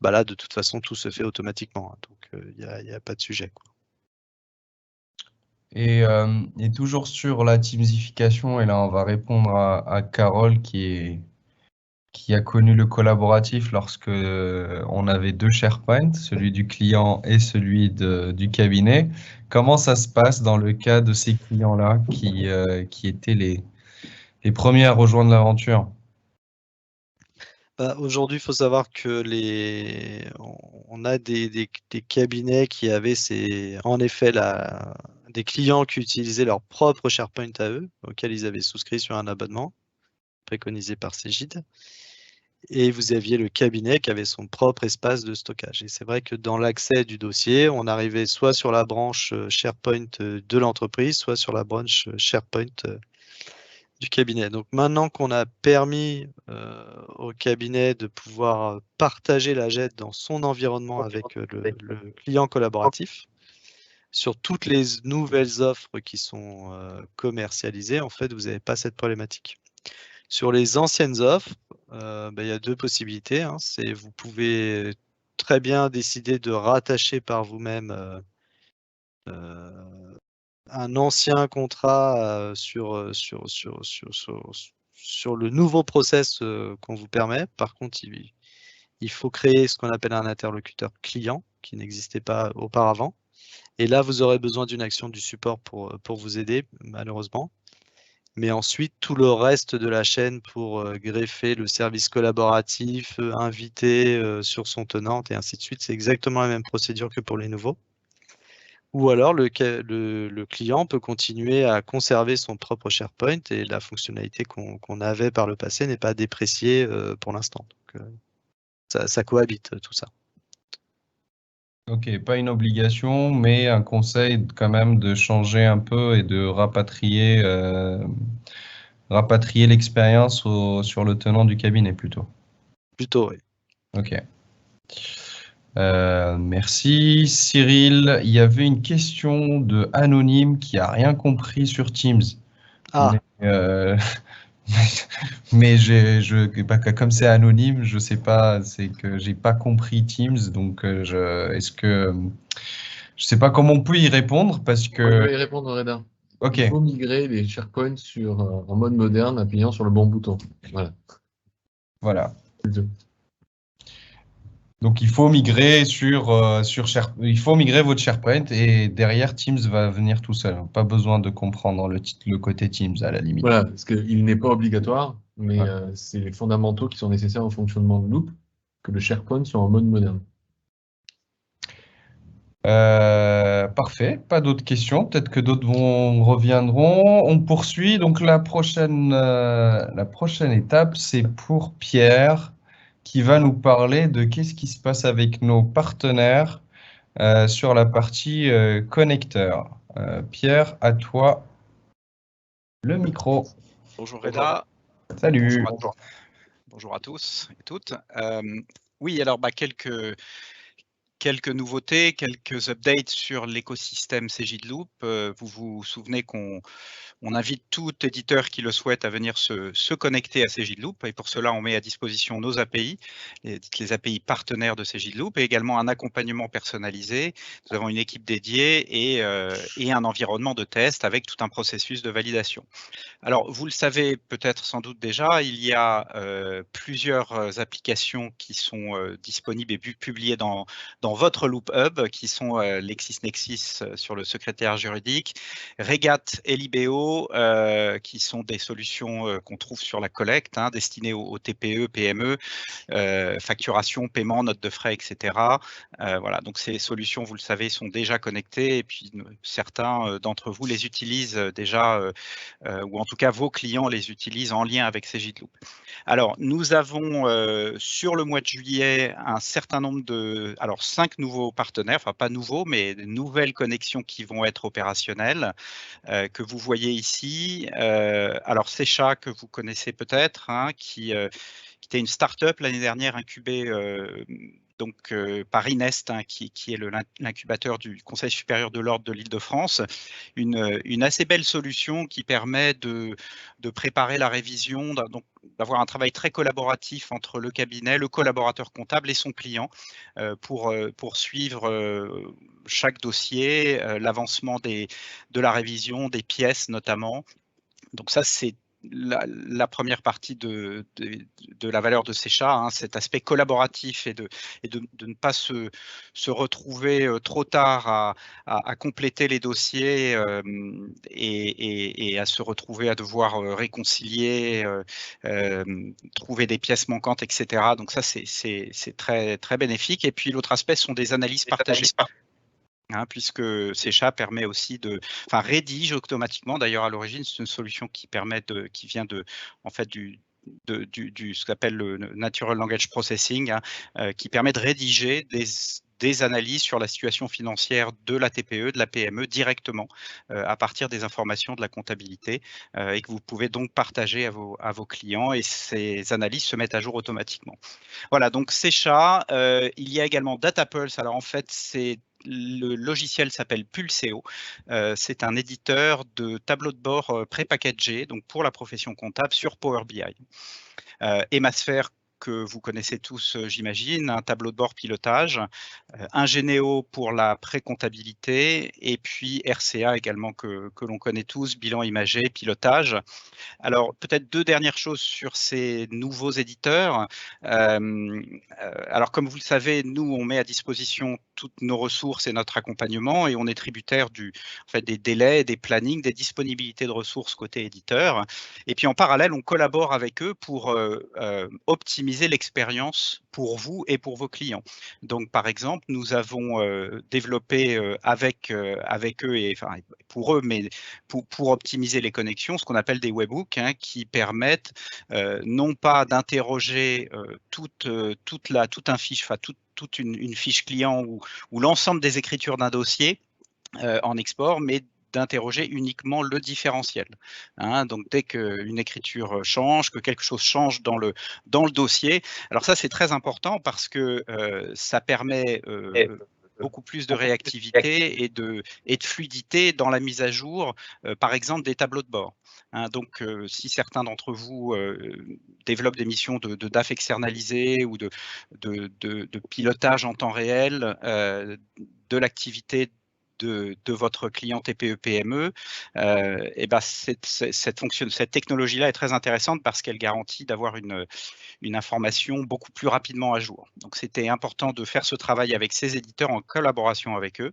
bah là, de toute façon, tout se fait automatiquement. Donc, il n'y a pas de sujet, quoi. Et toujours sur la teamsification, et là on va répondre à Carole qui a connu le collaboratif lorsque on avait 2 SharePoint, celui du client et celui du cabinet. Comment ça se passe dans le cas de ces clients-là qui étaient les premiers à rejoindre l'aventure? Bah, aujourd'hui, il faut savoir que on a des cabinets qui avaient en effet des clients qui utilisaient leur propre SharePoint à eux, auquel ils avaient souscrit sur un abonnement préconisé par Cegid. Et vous aviez le cabinet qui avait son propre espace de stockage. Et c'est vrai que dans l'accès du dossier, on arrivait soit sur la branche SharePoint de l'entreprise, soit sur la branche SharePoint du cabinet. Donc maintenant qu'on a permis au cabinet de pouvoir partager la JET dans son environnement avec le client collaboratif, sur toutes les nouvelles offres qui sont commercialisées, en fait, vous n'avez pas cette problématique. Sur les anciennes offres, il y a deux possibilités. C'est vous pouvez très bien décider de rattacher par vous-même un ancien contrat sur le nouveau process qu'on vous permet. Par contre, il faut créer ce qu'on appelle un interlocuteur client qui n'existait pas auparavant. Et là, vous aurez besoin d'une action du support pour vous aider, malheureusement. Mais ensuite, tout le reste de la chaîne pour greffer le service collaboratif, inviter sur son tenante et ainsi de suite, c'est exactement la même procédure que pour les nouveaux. Ou alors, le client peut continuer à conserver son propre SharePoint et la fonctionnalité qu'on avait par le passé n'est pas dépréciée pour l'instant. Donc, ça cohabite tout ça. Ok, pas une obligation, mais un conseil quand même de changer un peu et de rapatrier l'expérience sur le tenant du cabinet plutôt. Plutôt, oui. Ok. Merci Cyril. Il y avait une question de Anonyme qui a rien compris sur Teams. Ah, Mais comme c'est anonyme, je sais pas, c'est que j'ai pas compris Teams, donc je sais pas comment on peut y répondre parce Je que vais y répondre, Reda. ok, Il faut migrer les SharePoint en mode moderne, appuyant sur le bon bouton. Voilà. voilà. Donc il faut migrer il faut migrer votre SharePoint et derrière Teams va venir tout seul. Pas besoin de comprendre le côté Teams à la limite. Voilà, parce qu'il n'est pas obligatoire, mais Ouais. c'est les fondamentaux qui sont nécessaires au fonctionnement de Loop, que le SharePoint soit en mode moderne. Parfait, pas d'autres questions. Peut-être que d'autres reviendront. On poursuit. Donc la prochaine étape, c'est pour Pierre qui va nous parler de qu'est-ce qui se passe avec nos partenaires sur la partie connecteur. Pierre, à toi le micro. Bonjour Reda. Salut. Bonjour à tous et toutes. Oui, alors quelques nouveautés, quelques updates sur l'écosystème CJDLoop. Vous vous souvenez qu'on invite tout éditeur qui le souhaite à venir se connecter à CJDLoop, et pour cela on met à disposition nos API, les API partenaires de CJDLoop, et également un accompagnement personnalisé. Nous avons une équipe dédiée et un environnement de test avec tout un processus de validation. Alors, vous le savez peut-être sans doute déjà, il y a plusieurs applications qui sont disponibles et publiées dans votre Loop Hub, qui sont LexisNexis sur le secrétaire juridique, Regat et Libéo, qui sont des solutions qu'on trouve sur la collecte, destinées aux TPE, PME, facturation, paiement, notes de frais, etc. Voilà, donc ces solutions, vous le savez, sont déjà connectées, et puis certains d'entre vous les utilisent déjà, ou en tout cas vos clients les utilisent en lien avec CJDLoop. Alors, nous avons sur le mois de juillet un certain nombre de, 5 nouveaux partenaires, enfin pas nouveaux, mais de nouvelles connexions qui vont être opérationnelles, que vous voyez ici. Alors, Secha, que vous connaissez peut-être, qui était une start-up l'année dernière incubée par Inest, qui est l'incubateur du Conseil supérieur de l'ordre de l'Île-de-France, une assez belle solution qui permet de préparer la révision, donc d'avoir un travail très collaboratif entre le cabinet, le collaborateur comptable et son client pour suivre chaque dossier, l'avancement de la révision, des pièces notamment. Donc ça, c'est la première partie de la valeur de Secha, cet aspect collaboratif et de ne pas se retrouver trop tard à compléter les dossiers et à se retrouver à devoir réconcilier, trouver des pièces manquantes, etc. Donc ça, c'est très, très bénéfique. Et puis l'autre aspect sont des analyses partagées. Puisque Secha permet aussi rédige automatiquement. D'ailleurs, à l'origine, c'est une solution qui vient ce qu'on appelle le Natural Language Processing, qui permet de rédiger des analyses sur la situation financière de la TPE, de la PME directement à partir des informations de la comptabilité et que vous pouvez donc partager à vos clients, et ces analyses se mettent à jour automatiquement. Voilà, donc Secha. Il y a également DataPulse. Alors en fait, le logiciel s'appelle Pulseo. C'est un éditeur de tableaux de bord pré-packagés, donc pour la profession comptable sur Power BI. Emasphere, que vous connaissez tous, j'imagine, un tableau de bord pilotage, Ingénéo pour la pré-comptabilité, et puis RCA également que l'on connaît tous, bilan imagé, pilotage. Alors, peut-être deux dernières choses sur ces nouveaux éditeurs. Alors, comme vous le savez, nous, on met à disposition toutes nos ressources et notre accompagnement, et on est tributaire des délais, des plannings, des disponibilités de ressources côté éditeur. Et puis, en parallèle, on collabore avec eux pour optimiser l'expérience pour vous et pour vos clients. Donc, par exemple, nous avons développé avec eux, et pour eux, mais pour optimiser les connexions, ce qu'on appelle des webhooks, qui permettent non pas d'interroger toute une fiche client ou l'ensemble des écritures d'un dossier en export, mais d'interroger uniquement le différentiel. Donc, dès qu'une écriture change, que quelque chose change dans le dossier, alors ça, c'est très important parce que ça permet beaucoup plus de réactivité et de fluidité dans la mise à jour, par exemple, des tableaux de bord. Donc, si certains d'entre vous développent des missions de DAF externalisé ou de pilotage en temps réel de l'activité de votre client TPE-PME, et ben cette technologie-là est très intéressante parce qu'elle garantit d'avoir une information beaucoup plus rapidement à jour. Donc, c'était important de faire ce travail avec ces éditeurs en collaboration avec eux.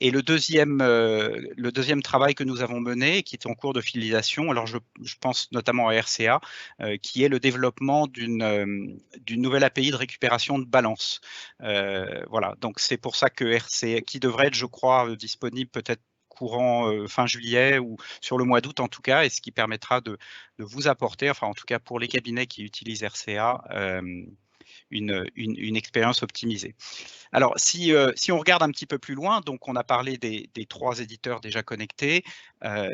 Et le deuxième travail que nous avons mené, qui est en cours de finalisation, alors je pense notamment à RCA, qui est le développement d'une nouvelle API de récupération de balance. Voilà, donc c'est pour ça que RCA, qui devrait être, je crois, disponible peut-être courant fin juillet ou sur le mois d'août en tout cas, et ce qui permettra de vous apporter, enfin en tout cas pour les cabinets qui utilisent RCA, une expérience optimisée. Alors, si on regarde un petit peu plus loin, donc on a parlé des 3 éditeurs déjà connectés,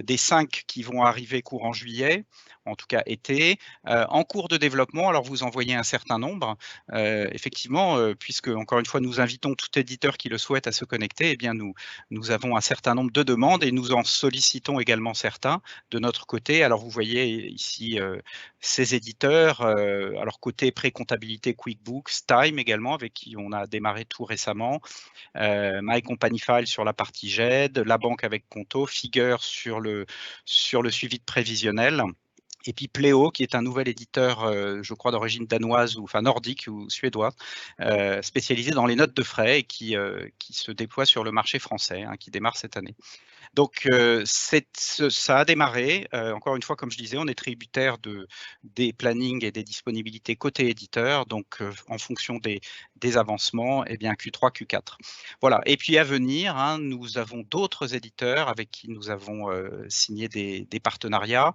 des 5 qui vont arriver courant juillet, en tout cas été, en cours de développement. Alors, vous en voyez un certain nombre. Effectivement, puisque, encore une fois, nous invitons tout éditeur qui le souhaite à se connecter, eh bien, nous avons un certain nombre de demandes et nous en sollicitons également certains de notre côté. Alors, vous voyez ici ces éditeurs, alors côté pré-comptabilité QuickBooks, Time également, avec qui on a démarré tout récemment, My Company File sur la partie GED, la banque avec Conto, Figure sur le suivi de prévisionnel. Et puis Pleo, qui est un nouvel éditeur, je crois d'origine danoise ou enfin nordique ou suédois, spécialisé dans les notes de frais et qui se déploie sur le marché français, hein, qui démarre cette année. Donc, ça a démarré. Encore une fois, comme je disais, on est tributaire des plannings et des disponibilités côté éditeur. Donc, en fonction des avancements, eh bien Q3, Q4. Voilà. Et puis à venir, hein, nous avons d'autres éditeurs avec qui nous avons signé des partenariats.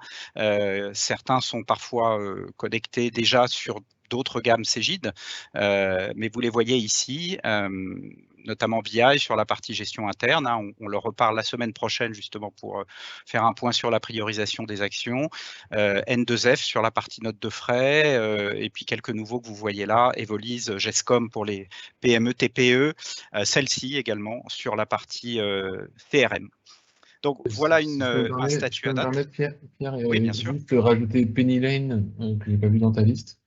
Certains sont parfois connectés déjà sur d'autres gammes Cegid, mais vous les voyez ici, notamment BI sur la partie gestion interne. Hein, on leur reparle la semaine prochaine justement pour faire un point sur la priorisation des actions. N2F sur la partie notes de frais, et puis quelques nouveaux que vous voyez là, Evolise, Gescom pour les PME, TPE, celle-ci également sur la partie CRM. Donc voilà un statut à date. Je peux me permettre, Pierre, Oui, bien sûr. Juste rajouter Penny Lane, que j'ai pas vu dans ta liste,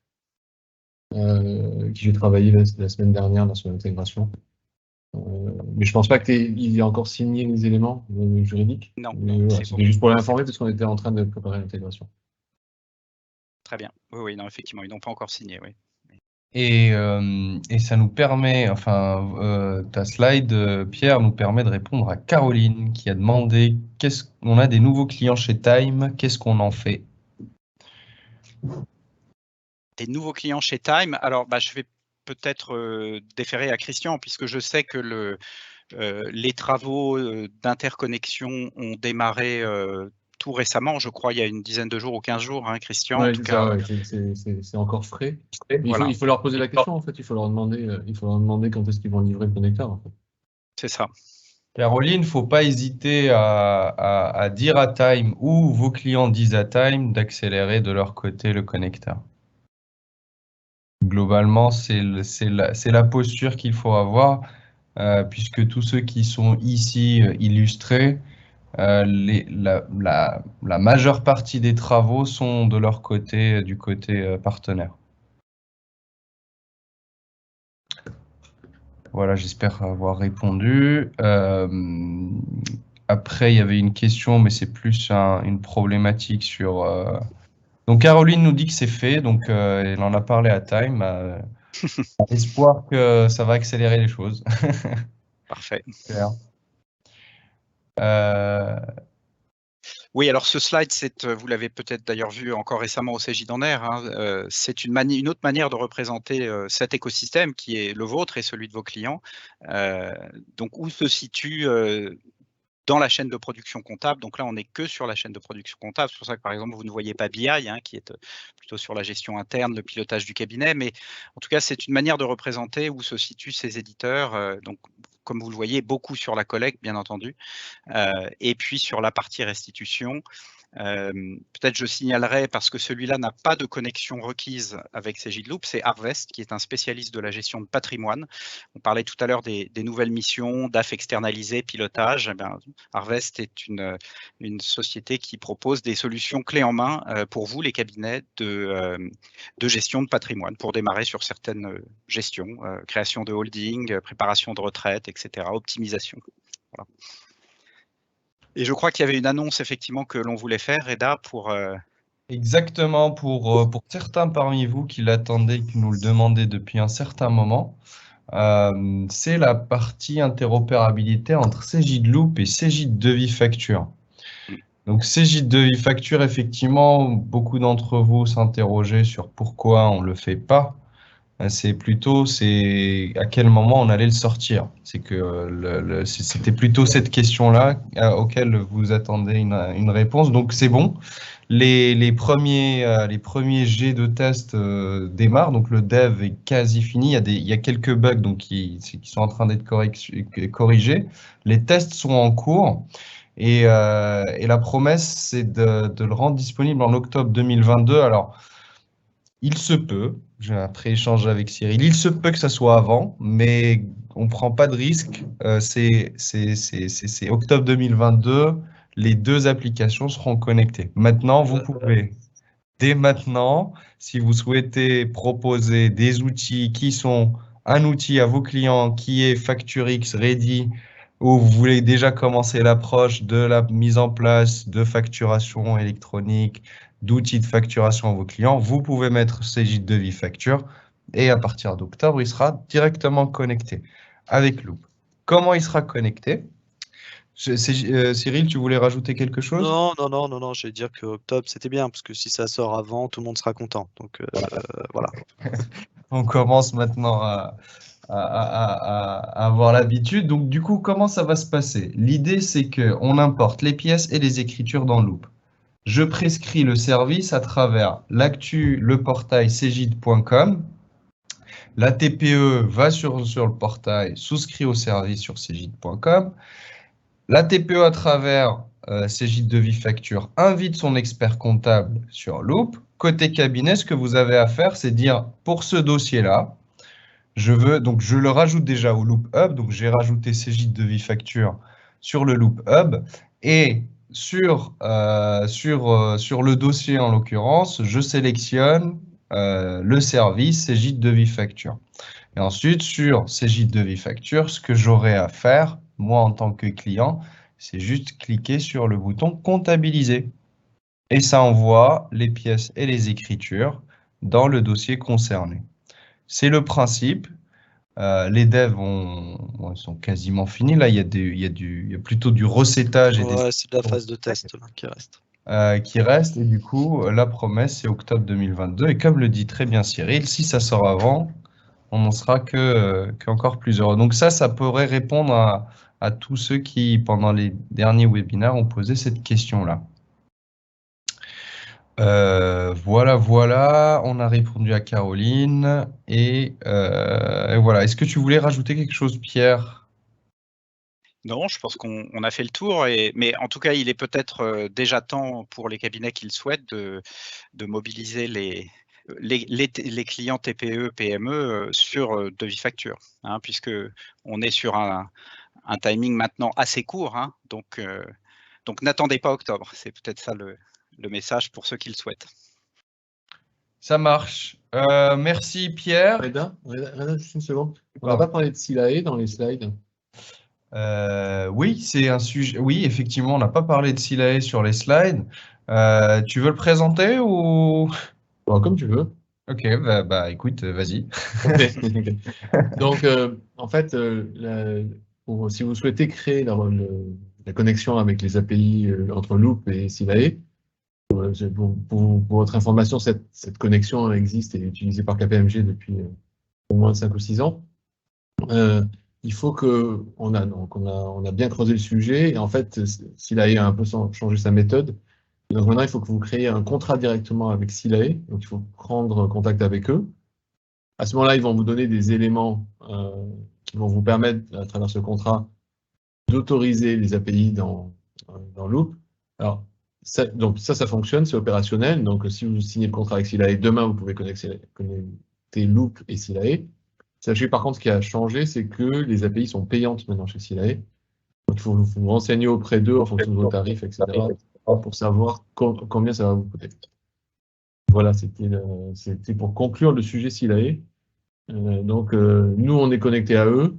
qui j'ai travaillé la semaine dernière sur l'intégration. Mais je pense pas qu'il ait encore signé les éléments juridiques. Non, voilà, c'était juste pour l'informer parce qu'on était en train de préparer l'intégration. Très bien. Oui, non, effectivement, ils n'ont pas encore signé, oui. Et ça nous permet, enfin, ta slide, Pierre, nous permet de répondre à Caroline qui a demandé on a des nouveaux clients chez Time, qu'est-ce qu'on en fait? Des nouveaux clients chez Time. Alors, je vais peut-être déférer à Christian, puisque je sais que les travaux d'interconnexion ont démarré tout récemment, je crois il y a une dizaine de jours ou 15 jours, hein, Christian. Ouais, en tout cas, c'est encore frais. Mais voilà. il faut leur poser la question, en fait. Il faut leur demander quand est-ce qu'ils vont livrer le connecteur, en fait. C'est ça. Caroline, il ne faut pas hésiter à dire à Time ou vos clients disent à Time d'accélérer de leur côté le connecteur. Globalement, c'est la posture qu'il faut avoir, puisque tous ceux qui sont ici illustrés, la majeure partie des travaux sont de leur côté, du côté partenaire. Voilà, j'espère avoir répondu. Après, il y avait une question, mais c'est plus une problématique sur... Donc, Caroline nous dit que c'est fait, donc elle en a parlé à Time. Espoir que ça va accélérer les choses. Parfait. Claire. Oui, alors ce slide, vous l'avez peut-être d'ailleurs vu encore récemment au Cegid en Air, hein, c'est une autre manière de représenter cet écosystème qui est le vôtre et celui de vos clients. Donc, où se situe dans la chaîne de production comptable. Donc là, on n'est que sur la chaîne de production comptable. C'est pour ça que, par exemple, vous ne voyez pas BI, hein, qui est plutôt sur la gestion interne, le pilotage du cabinet. Mais en tout cas, c'est une manière de représenter où se situent ces éditeurs. Donc, comme vous le voyez, beaucoup sur la collecte, bien entendu, et puis sur la partie restitution. Peut-être je signalerai, parce que celui-là n'a pas de connexion requise avec Cegid Loop, c'est Harvest, qui est un spécialiste de la gestion de patrimoine. On parlait tout à l'heure des nouvelles missions, DAF externalisé, pilotage. Harvest est une société qui propose des solutions clés en main pour vous, les cabinets de gestion de patrimoine, pour démarrer sur certaines gestions, création de holding, préparation de retraite, etc., optimisation. Voilà. Et je crois qu'il y avait une annonce effectivement que l'on voulait faire, Reda, pour... Exactement, pour certains parmi vous qui l'attendaient, qui nous le demandaient depuis un certain moment, c'est la partie interopérabilité entre Cegid-Loop et Cegid-Devis-Facture. Donc Cegid-Devis-Facture, effectivement, beaucoup d'entre vous s'interrogeaient sur pourquoi on ne le fait pas. C'est à quel moment on allait le sortir. C'est que c'était plutôt cette question-là auquel vous attendez une réponse. Donc c'est bon. Les premiers jets de test démarrent. Donc le dev est quasi fini. Il y a quelques bugs donc qui sont en train d'être corrigés. Les tests sont en cours. Et la promesse, c'est de le rendre disponible en octobre 2022. Alors, il se peut, j'ai un pré-échange avec Cyril, il se peut que ça soit avant, mais on ne prend pas de risque. C'est octobre 2022, les deux applications seront connectées. Maintenant, vous pouvez, dès maintenant, si vous souhaitez proposer des outils qui sont un outil à vos clients qui est FactureX Ready, où vous voulez déjà commencer l'approche de la mise en place de facturation électronique, d'outils de facturation à vos clients, vous pouvez mettre Cegid-Devis Facture et à partir d'octobre, il sera directement connecté avec Loop. Comment il sera connecté? Cyril, tu voulais rajouter quelque chose? Non, je vais dire que octobre, c'était bien, parce que si ça sort avant, tout le monde sera content. Donc voilà. On commence maintenant à avoir l'habitude. Donc, du coup, comment ça va se passer? L'idée, c'est qu'on importe les pièces et les écritures dans Loop. Je prescris le service à travers l'actu, le portail cegid.com. La TPE va sur le portail, souscrit au service sur cegid.com. La TPE, à travers Cegid-Devis Facture, invite son expert comptable sur Loop. Côté cabinet, ce que vous avez à faire, c'est dire pour ce dossier-là, je le rajoute déjà au Loop Hub. Donc, j'ai rajouté Cegid-Devis Facture sur le Loop Hub. Et sur le dossier, en l'occurrence, je sélectionne le service Cegid-Devis Facture. Et ensuite, sur Cegid-Devis Facture, ce que j'aurai à faire, moi en tant que client, c'est juste cliquer sur le bouton comptabiliser. Et ça envoie les pièces et les écritures dans le dossier concerné. C'est le principe. Les devs sont quasiment finis. Là, il y a plutôt du recettage Ouais, c'est de la phase de test là, qui reste. Et du coup, la promesse, c'est octobre 2022. Et comme le dit très bien Cyril, si ça sort avant, on n'en sera qu'encore plus heureux. Donc ça pourrait répondre à tous ceux qui, pendant les derniers webinaires, ont posé cette question-là. Voilà, on a répondu à Caroline. Et voilà. Est-ce que tu voulais rajouter quelque chose, Pierre? Non, je pense qu'on a fait le tour, mais en tout cas, il est peut-être déjà temps pour les cabinets qui le souhaitent de mobiliser les clients TPE, PME sur Devis Facture, hein, puisque on est sur un timing maintenant assez court, hein, donc n'attendez pas octobre. C'est peut-être ça le message pour ceux qui le souhaitent. Ça marche. Merci Pierre. Reda, juste une seconde. On n'a pas parlé de Silae dans les slides. Oui, c'est un sujet. Oui, effectivement, on n'a pas parlé de Silae sur les slides. Tu veux le présenter ou? Bon, comme tu veux. Ok, bah écoute, vas-y. Donc, en fait, si vous souhaitez créer la connexion avec les API entre Loop et Silae, pour votre information, cette connexion existe et est utilisée par KPMG depuis au moins 5 ou 6 ans. Il faut on a bien creusé le sujet et en fait, Silae a un peu changé sa méthode. Donc maintenant, il faut que vous créiez un contrat directement avec Silae. Donc il faut prendre contact avec eux. À ce moment-là, ils vont vous donner des éléments qui vont vous permettre, à travers ce contrat, d'autoriser les API dans Loop. Alors, ça fonctionne, c'est opérationnel. Donc, si vous signez le contrat avec Silae, demain, vous pouvez connecter Loop et Silae. Sachez par contre, ce qui a changé, c'est que les API sont payantes maintenant chez Silae. Donc, il faut vous renseigner auprès d'eux en fonction de vos tarifs, etc., pour savoir combien ça va vous coûter. Voilà, c'était pour conclure le sujet Silae. Donc, nous, on est connecté à eux.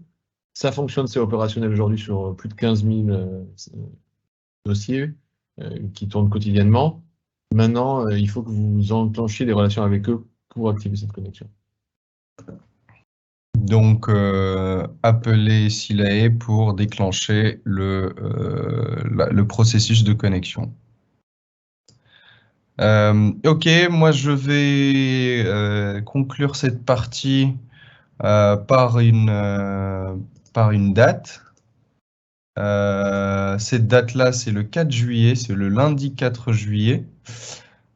Ça fonctionne, c'est opérationnel aujourd'hui sur plus de 15 000 dossiers qui tournent quotidiennement. Maintenant, il faut que vous enclenchiez des relations avec eux pour activer cette connexion. Donc, appeler Silae pour déclencher le processus de connexion. Ok, moi je vais conclure cette partie par une date. Cette date-là, c'est le 4 juillet, c'est le lundi 4 juillet.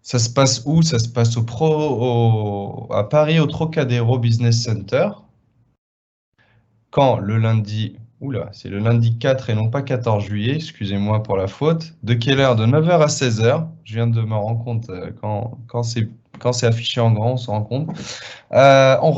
Ça se passe où? Ça se passe à Paris, au Trocadéro Business Center. Quand le lundi, oula, c'est le lundi 4 et non pas 14 juillet, excusez-moi pour la faute. De quelle heure? De 9h à 16h. Je viens de me rendre compte quand c'est affiché en grand, on se rend compte. On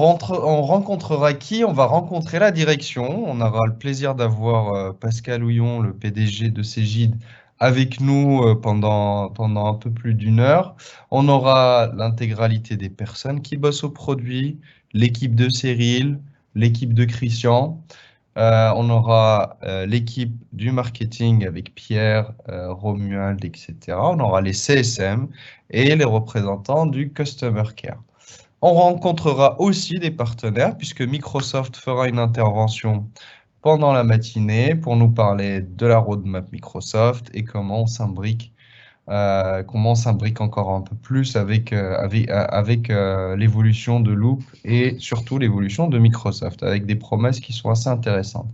rencontrera qui? On va rencontrer la direction. On aura le plaisir d'avoir Pascal Houillon, le PDG de Cegid, avec nous pendant un peu plus d'une heure. On aura l'intégralité des personnes qui bossent au produit, l'équipe de Cyril, l'équipe de Christian. On aura l'équipe du marketing avec Pierre, Romuald, etc. On aura les CSM et les représentants du Customer Care. On rencontrera aussi des partenaires puisque Microsoft fera une intervention pendant la matinée pour nous parler de la roadmap Microsoft et comment on s'imbrique encore un peu plus avec l'évolution de Loop et surtout l'évolution de Microsoft avec des promesses qui sont assez intéressantes.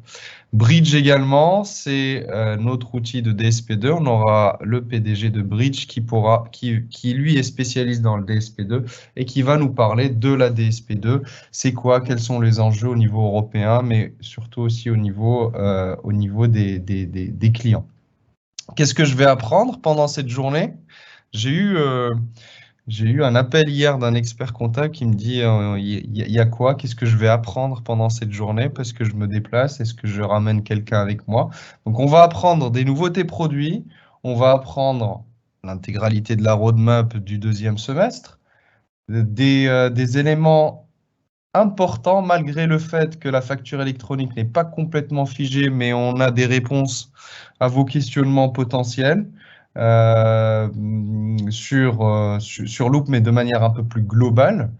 Bridge également, c'est notre outil de DSP2. On aura le PDG de Bridge qui lui est spécialiste dans le DSP2 et qui va nous parler de la DSP2. C'est quoi? Quels sont les enjeux au niveau européen, mais surtout aussi au niveau des clients. Qu'est-ce que je vais apprendre pendant cette journée? J'ai eu un appel hier d'un expert comptable qui me dit il y a quoi? Qu'est-ce que je vais apprendre pendant cette journée? Parce que je me déplace, est-ce que je ramène quelqu'un avec moi? Donc, on va apprendre des nouveautés produits, on va apprendre l'intégralité de la roadmap du deuxième semestre, des éléments importants malgré le fait que la facture électronique n'est pas complètement figée, mais on a des réponses à vos questionnements potentiels sur Loop, mais de manière un peu plus globale.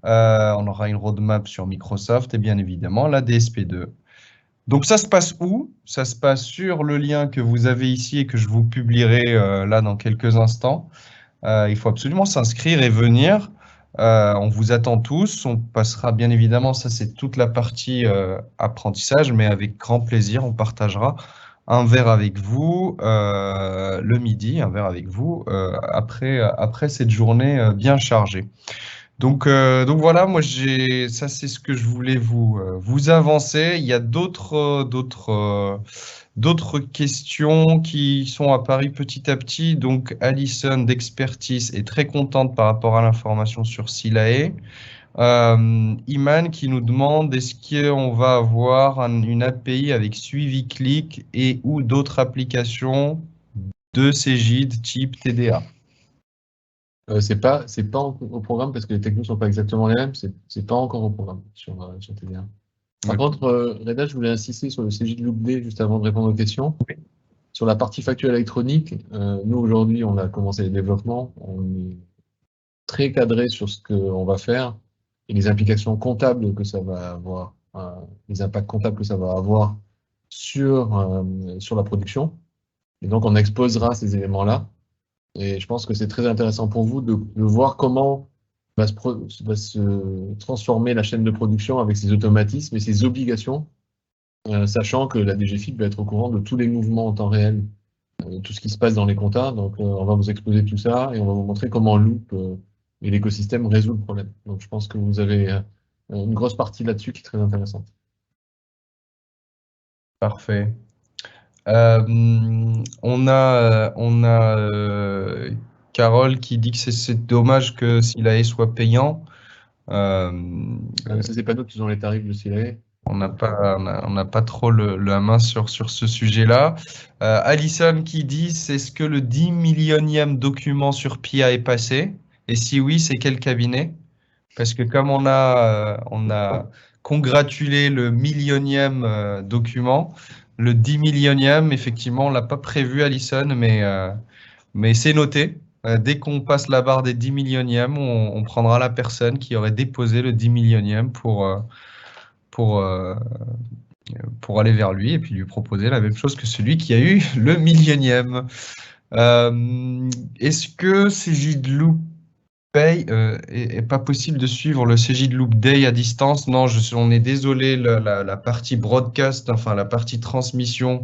On aura une roadmap sur Microsoft et bien évidemment la DSP2. Donc ça se passe où? Ça se passe sur le lien que vous avez ici et que je vous publierai là dans quelques instants. Il faut absolument s'inscrire et venir. On vous attend tous. On passera bien évidemment, ça c'est toute la partie apprentissage, mais avec grand plaisir, on partagera un verre avec vous le midi, un verre avec vous après cette journée bien chargée. Donc voilà, moi ça c'est ce que je voulais vous avancer. Il y a d'autres questions qui sont apparues petit à petit. Donc Alison d'Expertise est très contente par rapport à l'information sur Silae. Iman qui nous demande est-ce qu'on va avoir une API avec suivi clic et ou d'autres applications de Cegid type TDA? C'est pas au programme parce que les technos sont pas exactement les mêmes. C'est pas encore au programme sur TDA. Par contre, Reda, je voulais insister sur le Cegid Loop D juste avant de répondre aux questions. Oui. Sur la partie facture électronique, nous aujourd'hui, on a commencé les développements. On est très cadré sur ce qu'on va faire et les implications comptables que ça va avoir, les impacts comptables que ça va avoir sur la production. Et donc, on exposera ces éléments-là. Et je pense que c'est très intéressant pour vous de voir comment va se transformer la chaîne de production avec ses automatismes et ses obligations, sachant que la DGFiP va être au courant de tous les mouvements en temps réel, tout ce qui se passe dans les comptas. Donc, on va vous exposer tout ça et on va vous montrer comment Loop et l'écosystème résout le problème. Donc, je pense que vous avez une grosse partie là-dessus qui est très intéressante. Parfait. On a Carole qui dit que c'est dommage que Silae soit payant. Ça, c'est pas nous qui ont les tarifs de Silae. On n'a pas trop la main sur ce sujet-là. Alison qui dit est-ce que le 10 millionième document sur PIA est passé? Et si oui, c'est quel cabinet? Parce que comme on a congratuler le millionième document. Le 10 millionième, effectivement, on ne l'a pas prévu, Alison, mais c'est noté. Dès qu'on passe la barre des 10 millionièmes, on prendra la personne qui aurait déposé le 10 millionième pour aller vers lui et puis lui proposer la même chose que celui qui a eu le millionième. Est-ce que CJ de Loop Pay est pas possible de suivre le CJ de Loop Day à distance? Non, on est désolé, la partie broadcast, enfin la partie transmission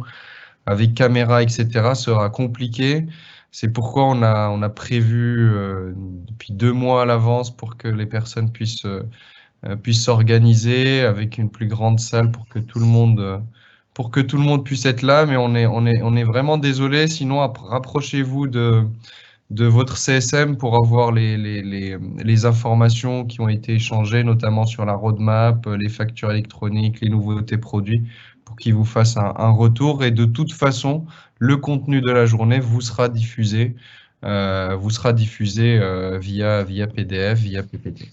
avec caméra, etc. sera compliquée. C'est pourquoi on a prévu depuis 2 mois à l'avance pour que les personnes puissent s'organiser avec une plus grande salle pour que tout le monde puisse être là. Mais on est vraiment désolé. Sinon, rapprochez-vous de votre CSM pour avoir les informations qui ont été échangées, notamment sur la roadmap, les factures électroniques, les nouveautés produits, pour qu'ils vous fassent un retour. Et de toute façon, le contenu de la journée vous sera diffusé, via PDF, via PPT.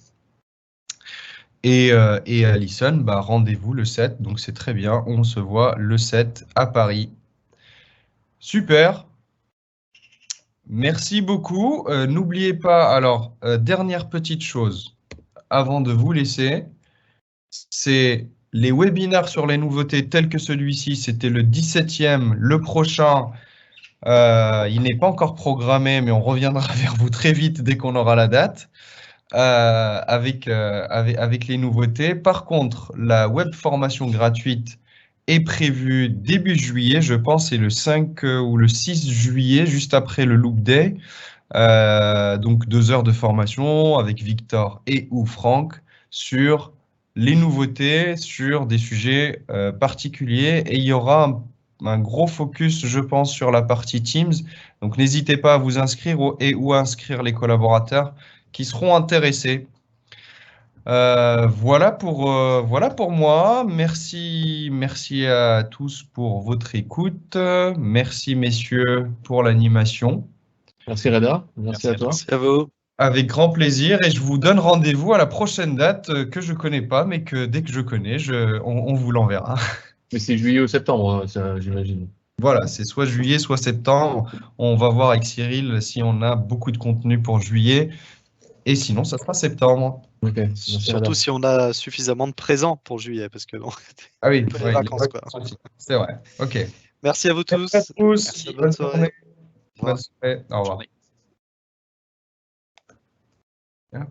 Et Alison, bah, rendez-vous le 7, donc c'est très bien, on se voit le 7 à Paris. Super. Merci beaucoup. N'oubliez pas, alors, dernière petite chose, avant de vous laisser, c'est les webinaires sur les nouveautés tels que celui-ci, c'était le 17e, le prochain, il n'est pas encore programmé, mais on reviendra vers vous très vite dès qu'on aura la date, avec les nouveautés. Par contre, la web formation gratuite est prévue début juillet, je pense, c'est le 5 ou le 6 juillet, juste après le Loop Day. Donc 2 heures de formation avec Victor et ou Franck sur les nouveautés, sur des sujets particuliers. Et il y aura un gros focus, je pense, sur la partie Teams. Donc n'hésitez pas à vous inscrire et ou à inscrire les collaborateurs qui seront intéressés. Voilà pour moi. Merci à tous pour votre écoute. Merci messieurs pour l'animation. Merci Reda, merci à toi. Merci à vous. Avec grand plaisir et je vous donne rendez-vous à la prochaine date que je connais pas, mais que dès que je connais, on vous l'enverra. Mais c'est juillet ou septembre, ça, j'imagine. Voilà, c'est soit juillet, soit septembre. On va voir avec Cyril si on a beaucoup de contenu pour juillet. Et sinon, ça sera septembre. Ok, merci, Surtout Reda. si on a suffisamment de présents pour juillet, parce que bon, Ah oui, les vacances, quoi. C'est vrai. Ok. Merci à vous tous. Merci à tous. Merci, Bonne soirée. journée. Au revoir. Bonne soirée. Au revoir. Journée. Hop.